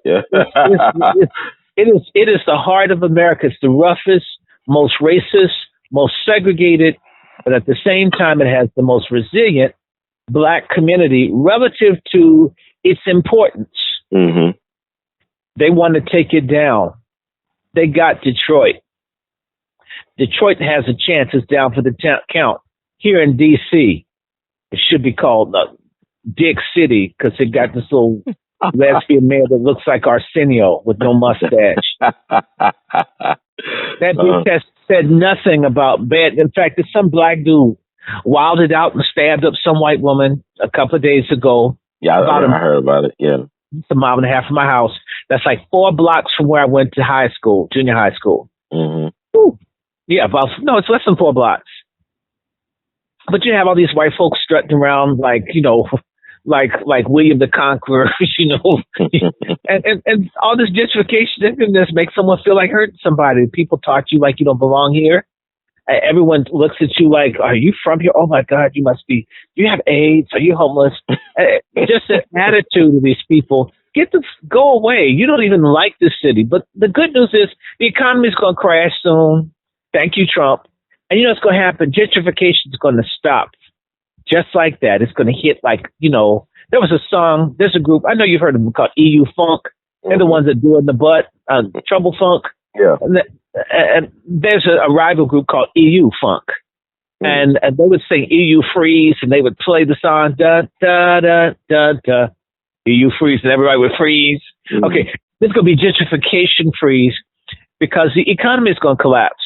It is the heart of America. It's the roughest, most racist, most segregated, but at the same time, it has the most resilient black community relative to its importance. They want to take it down. They got Detroit. Detroit has a chance. It's down for the count. Here in D.C., it should be called Dick City because it got this little lesbian mayor that looks like Arsenio with no mustache. That dude has said nothing about bad. In fact, there's some black dude wilded out and stabbed up some white woman a couple of days ago. Yeah, I heard about it. Yeah. It's a mile and a half from my house. That's like 4 blocks from where I went to high school, junior high school. Yeah, it's less than 4 blocks. But you have all these white folks strutting around like William the Conqueror, and all this gentrification and this makes someone feel like hurting somebody. People talk to you like you don't belong here. Everyone looks at you like, are you from here? Oh my God, you must be. Do you have AIDS? Are you homeless? Just an attitude of these people. Go away. You don't even like this city. But the good news is the economy is going to crash soon. Thank you, Trump. And you know what's going to happen? Gentrification is going to stop. just like that. It's going to hit like, there was a song, there's a group, I know you've heard of them called EU Funk. They're the ones that do it in the butt, Trouble Funk. Yeah. And there's a rival group called EU Funk. And they would sing EU Freeze, and they would play the song, da, da, da, da, da, EU Freeze, and everybody would freeze. Okay, this is going to be gentrification freeze because the economy is going to collapse.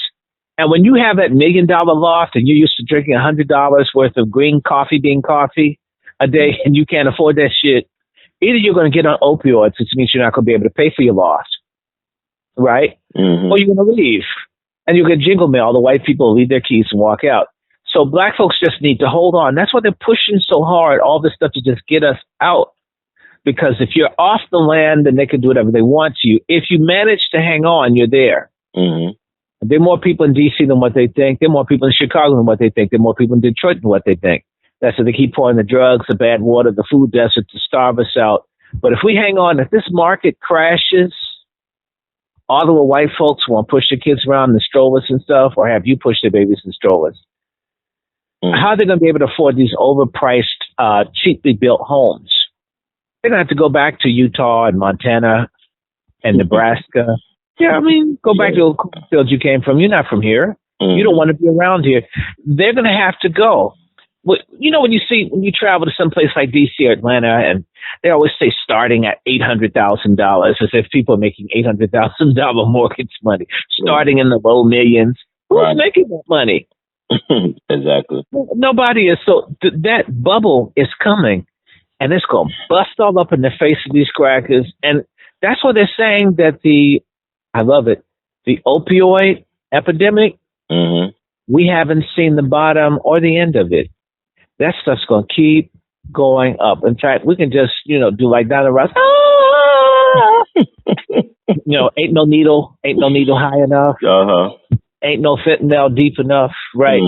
And when you have that $1 million loft and you're used to drinking $100 worth of green bean coffee a day, and you can't afford that shit, either you're going to get on opioids, which means you're not going to be able to pay for your loft, right? Or you're going to leave, and you'll get jingle mail. The white people will leave their keys and walk out. So black folks just need to hold on. That's why they're pushing so hard, all this stuff to just get us out. Because if you're off the land, then they can do whatever they want to you. If you manage to hang on, you're there. There are more people in D.C. than what they think. There are more people in Chicago than what they think. There are more people in Detroit than what they think. That's why they keep pouring the drugs, the bad water, the food desert to starve us out. But if we hang on, if this market crashes, all the white folks want to push their kids around in strollers and stuff, or have you push their babies in strollers. How are they going to be able to afford these overpriced, cheaply built homes? They're going to have to go back to Utah and Montana and Nebraska. Yeah, I mean, go back to the fields you came from. You're not from here. You don't want to be around here. They're going to have to go. When you travel to some place like D.C. or Atlanta, and they always say starting at $800,000, as if people are making $800,000 mortgage money, starting in the low millions. Who's making that money? Exactly. Nobody is. So that bubble is coming, and it's going to bust all up in the face of these crackers. And that's what they're saying, that I love it, the opioid epidemic, we haven't seen the bottom or the end of it. That stuff's going to keep going up. In fact, we can just, do like Donna Ross. Ain't no needle high enough. Ain't no fentanyl deep enough, right?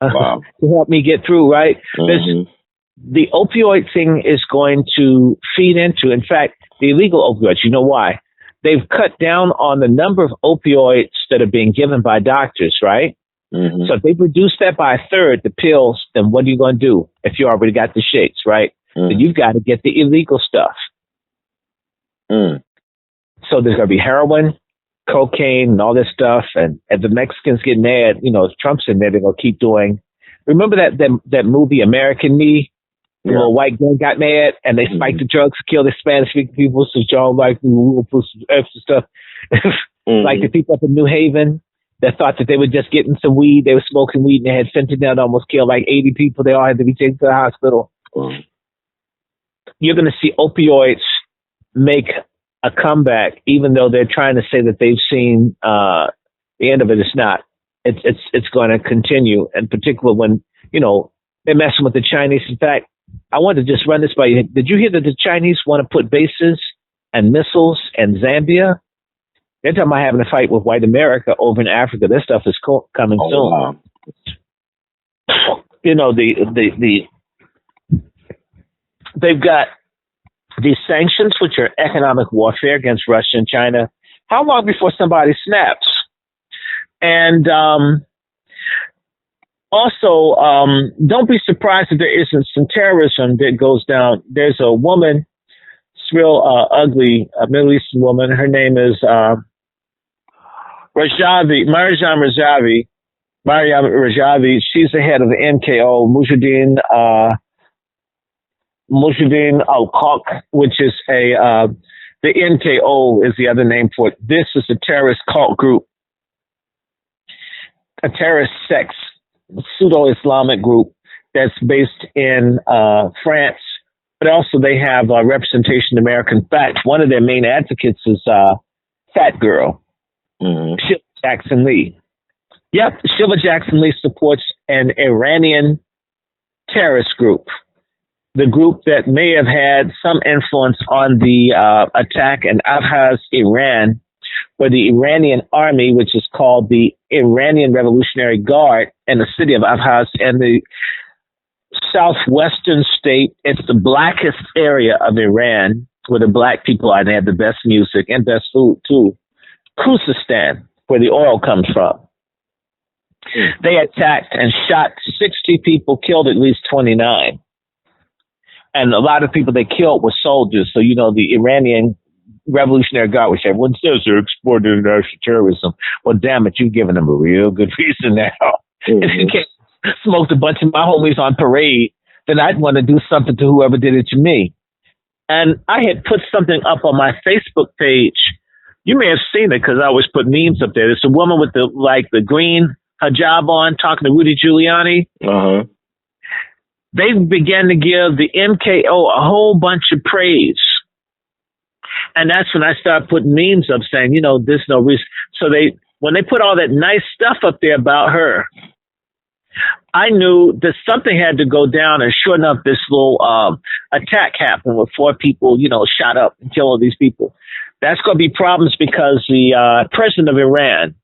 Wow. To help me get through, right? The opioid thing is going to feed into, in fact, the illegal opioids. You know why? They've cut down on the number of opioids that are being given by doctors, right? So if they've reduced that by a third, the pills, then what are you going to do if you already got the shakes, right? Then you've got to get the illegal stuff. So there's going to be heroin, cocaine, and all this stuff. And the Mexicans get mad, if Trump's in there, they're going to keep doing. Remember that movie, American Me? The little white girl got mad and they spiked the drugs to kill the Spanish-speaking people. So John, we will put some extra stuff. Like the people up in New Haven that thought that they were just getting some weed. They were smoking weed and they had fentanyl that almost killed like 80 people. They all had to be taken to the hospital. You're going to see opioids make a comeback, even though they're trying to say that they've seen the end of it. It's not. It's going to continue, and particularly when they're messing with the Chinese. In fact, I wanted to just run this by you. Did you hear that the Chinese want to put bases and missiles in Zambia? They're talking about having a fight with white America over in Africa. This stuff is coming soon. Wow. They've got these sanctions, which are economic warfare against Russia and China. How long before somebody snaps? And also, don't be surprised if there isn't some terrorism that goes down. There's a woman, it's real ugly, a Middle Eastern woman. Her name is Mariam Rajavi. She's the head of the NKO, Mujahideen al-Haq, which is the NKO is the other name for it. This is a terrorist cult group, a terrorist sect, pseudo-Islamic group that's based in France, but also they have representation in America. In fact, one of their main advocates is Fat Girl, Sheila Jackson Lee. Yep, Sheila Jackson Lee supports an Iranian terrorist group, the group that may have had some influence on the attack in Abkhaz, Iran, where the Iranian army, which is called the Iranian Revolutionary Guard, in the city of Abkhaz and the southwestern state, it's the blackest area of Iran, where the black people are. They have the best music and best food too. Khuzestan, where the oil comes from. They attacked and shot 60 people, killed at least 29. And a lot of people they killed were soldiers. So, the Iranian Revolutionary Guard, which everyone says they're exporting international terrorism. Well, damn it, you've given them a real good reason now. If you can't smoke a bunch of my homies on parade, then I'd want to do something to whoever did it to me. And I had put something up on my Facebook page. You may have seen it because I always put memes up there. There's a woman with the green hijab on talking to Rudy Giuliani. Uh-huh. They began to give the MKO a whole bunch of praise. And that's when I started putting memes up saying, there's no reason. So when they put all that nice stuff up there about her, I knew that something had to go down. And sure enough, this little attack happened with 4 people, shot up and killed all these people. That's going to be problems because the president of Iran,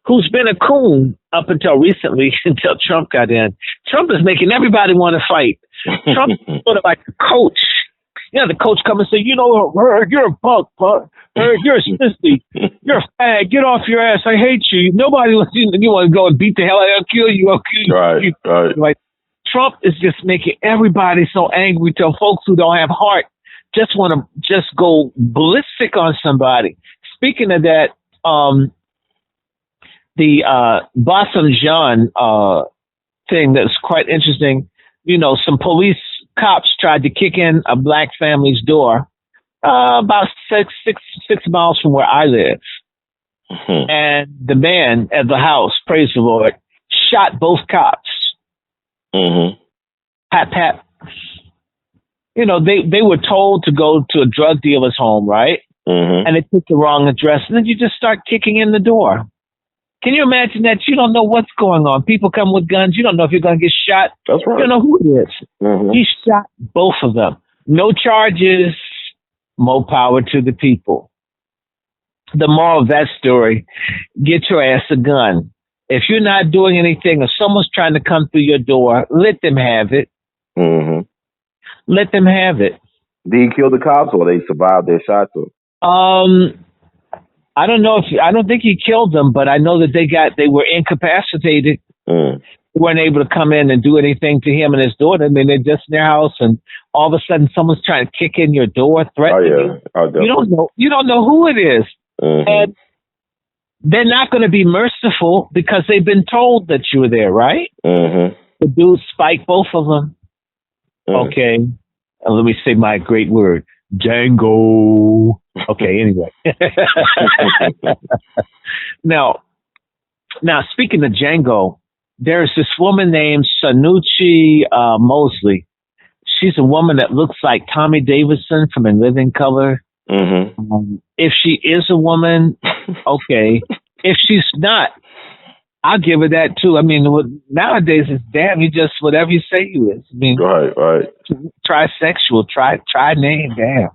who's been a coon up until recently, until Trump got in, Trump is making everybody want to fight. Trump is sort of like the coach. The coach come and say, you're a punk, you're a sissy, you're a fag, get off your ass, I hate you. Nobody wants you want to go and beat the hell out of you, I'll kill you. Right. Like, Trump is just making everybody so angry till folks who don't have heart just want to just go ballistic on somebody. Speaking of that, the Bassem Jean thing that's quite interesting, some cops tried to kick in a black family's door about six miles from where I live. Mm-hmm. And the man at the house, praise the Lord, shot both cops. Mm-hmm. Pat. They were told to go to a drug dealer's home, right? Mm-hmm. And they took the wrong address. And then you just start kicking in the door. Can you imagine that? You don't know what's going on. People come with guns. You don't know if you're going to get shot. That's right. You don't know who it is. Mm-hmm. He shot both of them. No charges. More power to the people. The moral of that story, get your ass a gun. If you're not doing anything, if someone's trying to come through your door, let them have it. Mm-hmm. Let them have it. Did he kill the cops or they survived their shots? I don't know I don't think he killed them, but I know that they were incapacitated. Mm. They weren't able to come in and do anything to him and his daughter. I mean, they're just in their house, and all of a sudden, someone's trying to kick in your door, threatening you. You don't know who it is, mm-hmm. and they're not going to be merciful because they've been told that you were there, right? Mm-hmm. The dude spiked both of them. Mm. Okay, let me say my great word. Django. Okay, anyway. Now, speaking of Django, there's this woman named Sanucci Mosley. She's a woman that looks like Tommy Davidson from In Living Color. Mm-hmm. If she is a woman, okay. If she's not, I'll give her that too. I mean, nowadays it's damn, you just whatever you say you is. I mean, right. Trisexual, try name, damn.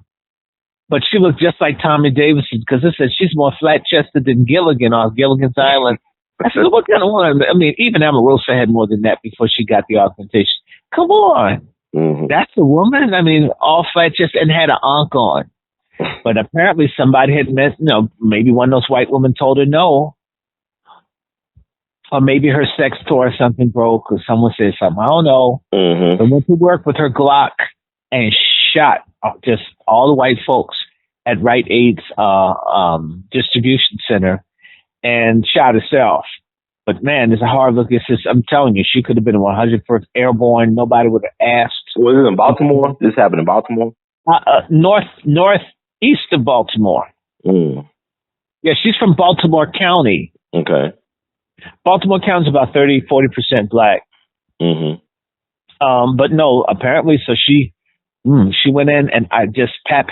But she looked just like Tommy Davidson because it said she's more flat-chested than Gilligan on Gilligan's Island. I said, what kind of woman? I mean, even Omarosa had more than that before she got the augmentation. Come on. Mm-hmm. That's a woman? I mean, all flat-chested and had an ankh on. But apparently somebody had met, maybe one of those white women told her no. Or maybe her sex toy or something broke or someone said something. I don't know. Mm-hmm. But went to work with her Glock and shot just all the white folks at Rite Aid's distribution center and shot herself. But man, there's a hard look. I'm telling you, she could have been 101st Airborne. Nobody would have asked. Was it in Baltimore? This happened in Baltimore? Northeast of Baltimore. Mm. Yeah, she's from Baltimore County. Okay. Baltimore County is about 40% black. Mm-hmm. But no, apparently, so she went in and I just pat,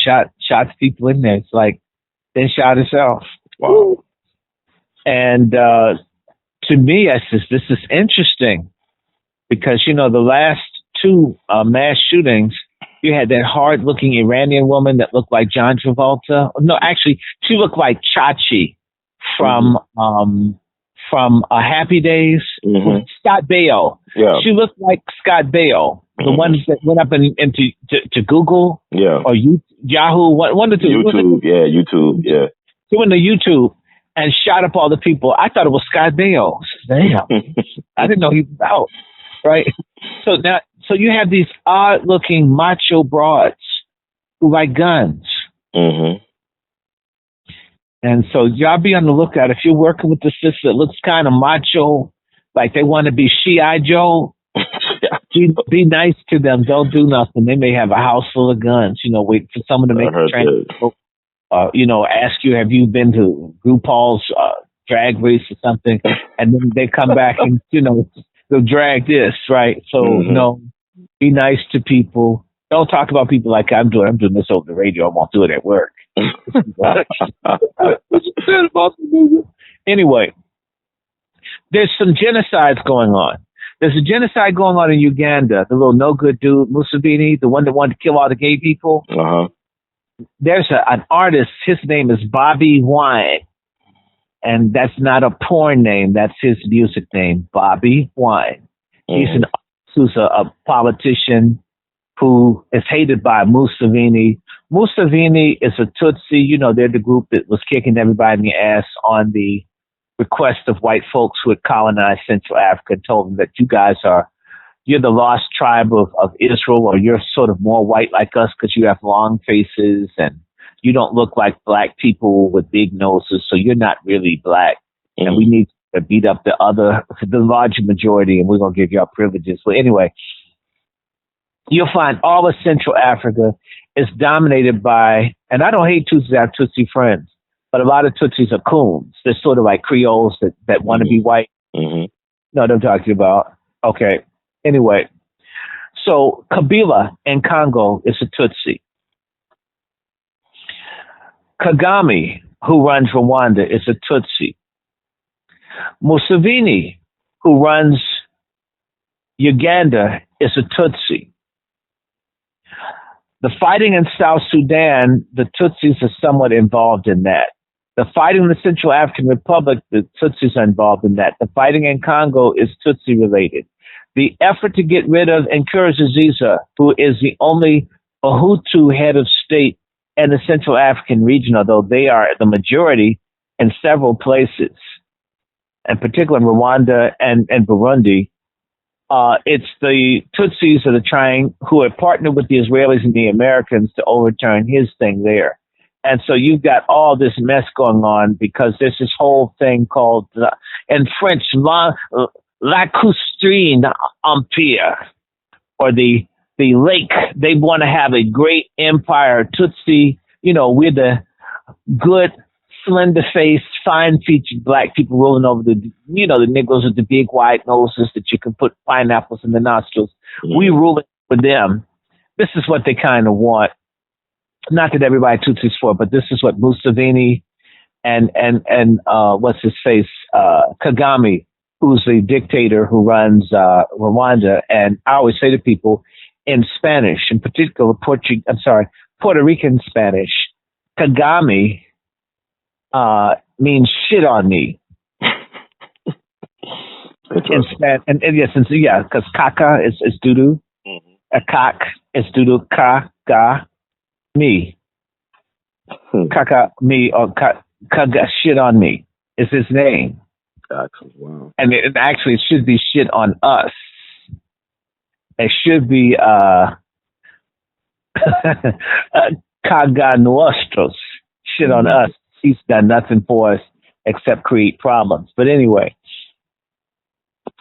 shot people in there. It's like, then shot herself. Wow. And to me, I says, this is interesting because, the last two mass shootings, you had that hard-looking Iranian woman that looked like John Travolta. No, actually, she looked like Chachi from Happy Days. Mm-hmm. Scott Baio. Yeah. She looked like Scott Baio, the mm-hmm. one that went up into Google. Yeah. Or Yahoo. One of the two. YouTube. Yeah, YouTube. Yeah. She went to YouTube. and shot up all the people. I thought it was Scott Baio. Damn, I didn't know he was out. Right. So you have these odd-looking macho broads who like guns. Mm-hmm. And so y'all be on the lookout. If you're working with the sister that looks kind of macho, like they want to be G.I. Joe, be nice to them. Don't do nothing. They may have a house full of guns. Wait for someone to make a transfer. Ask you, have you been to RuPaul's drag race or something? And then they come back and, they'll drag this, right? So, no, be nice to people. Don't talk about people like I'm doing this over the radio. I won't do it at work. Anyway, there's some genocides going on. There's a genocide going on in Uganda. The little no good dude, Museveni, the one that wanted to kill all the gay people. Uh-huh. There's an artist. His name is Bobby Wine, and that's not a porn name. That's his music name, Bobby Wine. He's an artist who's a politician who is hated by Museveni. Museveni is a Tutsi. They're the group that was kicking everybody in the ass on the request of white folks who had colonized Central Africa and told them that you're the lost tribe of Israel, or you're sort of more white like us because you have long faces and you don't look like black people with big noses, so you're not really black. And we need to beat up the larger majority, and we're going to give you our privileges. But anyway, you'll find all of Central Africa is dominated by, and I don't hate Tutsis, I have Tutsi friends, but a lot of Tutsis are coons. They're sort of like Creoles that want to be white. Mm-hmm. No, what I'm talking about. Okay. Anyway, so Kabila in Congo is a Tutsi. Kagame, who runs Rwanda, is a Tutsi. Museveni, who runs Uganda, is a Tutsi. The fighting in South Sudan, the Tutsis are somewhat involved in that. The fighting in the Central African Republic, the Tutsis are involved in that. The fighting in Congo is Tutsi related. The effort to get rid of Nkurunziza, who is the only Hutu head of state in the Central African region, although they are the majority in several places, and particularly in Rwanda and Burundi, it's the Tutsis who are partnered with the Israelis and the Americans to overturn his thing there. And so you've got all this mess going on because there's this whole thing called, in French, Lacustrine Empire, or the lake. They want to have a great empire. Tutsi, we're the good, slender-faced, fine-featured black people rolling over the Negroes with the big white noses that you can put pineapples in the nostrils. Mm-hmm. We rule it for them. This is what they kind of want. Not that everybody Tutsi's for, but this is what Museveni and what's his face, Kagame, who's the dictator who runs Rwanda. And I always say to people in Spanish, in particular Puerto Rican Spanish, Kagame means shit on me. In Spanish, because caca is doo-doo. Mm-hmm. A cock is doo-doo, ka, me. Caca, me, or caga, shit on me is his name. Wow. And it actually should be shit on us. It should be caga nuestros, shit on us. He's done nothing for us except create problems. But anyway,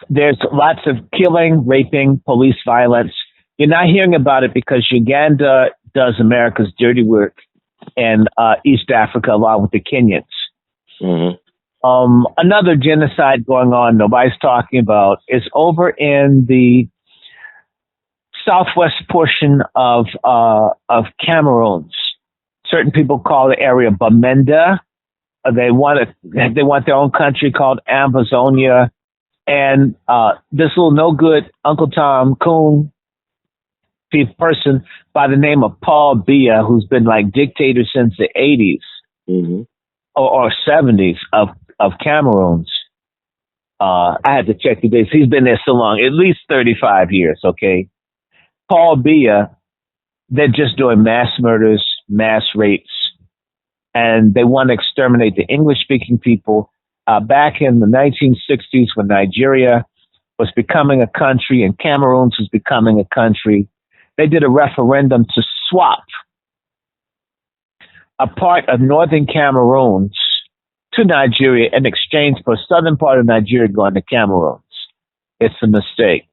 there's lots of killing, raping, police violence. You're not hearing about it because Uganda does America's dirty work in East Africa along with the Kenyans. Mm-hmm. Another genocide going on nobody's talking about is over in the southwest portion of Cameroon. Certain people call the area Bamenda. They want their own country called Ambazonia. And this little no good Uncle Tom Coon person by the name of Paul Biya, who's been like dictator since the 80s mm-hmm. or 70s of Cameroon. I had to check the dates. He's been there so long, at least 35 years, okay? Paul Biya, they're just doing mass murders, mass rapes, and they want to exterminate the English-speaking people. Back in the 1960s, when Nigeria was becoming a country and Cameroon was becoming a country, they did a referendum to swap a part of northern Cameroon to Nigeria in exchange for southern part of Nigeria going to Cameroon. It's a mistake.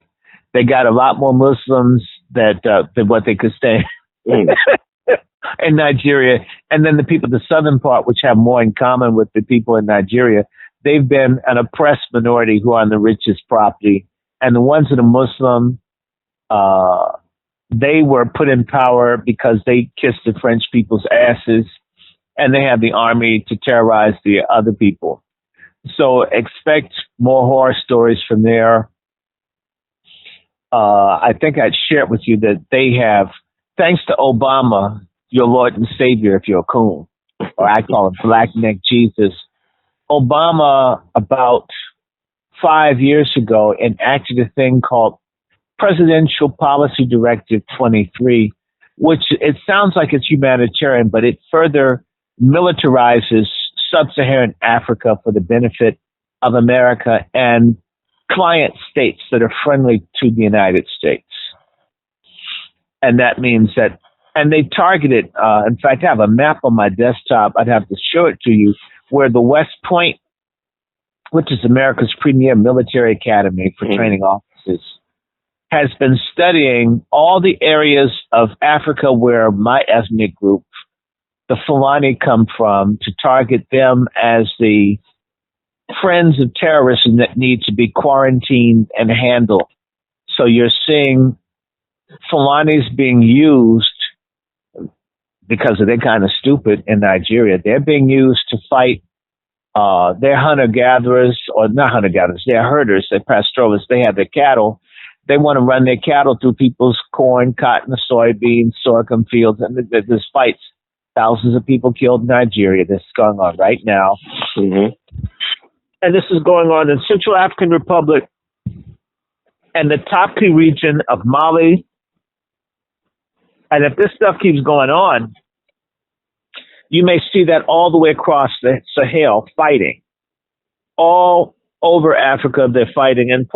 They got a lot more Muslims than what they could stand in Nigeria. And then the people, the southern part, which have more in common with the people in Nigeria, they've been an oppressed minority who are on the richest property. And the ones that are Muslim, they were put in power because they kissed the French people's asses, and they have the army to terrorize the other people. So expect more horror stories from there. I think I'd share with you that they have, thanks to Obama, your Lord and Savior, if you're a coon, or I call him Black Neck Jesus. Obama, about 5 years ago, enacted a thing called Presidential Policy Directive 23, which it sounds like it's humanitarian, but it further militarizes sub-Saharan Africa for the benefit of America and client states that are friendly to the United States. And that means that, and they targeted, in fact, I have a map on my desktop, I'd have to show it to you, where the West Point, which is America's premier military academy for training officers, has been studying all the areas of Africa where my ethnic group, the Fulani, come from, to target them as the friends of terrorism that need to be quarantined and handled. So you're seeing Fulanis being used because they're kind of stupid in Nigeria. They're being used to fight. They're hunter-gatherers, or not hunter-gatherers, they're herders, they're pastoralists. They have their cattle. They want to run their cattle through people's corn, cotton, soybeans, sorghum fields, and there's fights. Thousands of people killed in Nigeria. This is going on right now. Mm-hmm. And this is going on in Central African Republic and the Tapki region of Mali. And if this stuff keeps going on, you may see that all the way across the Sahel fighting. All over Africa, they're fighting. And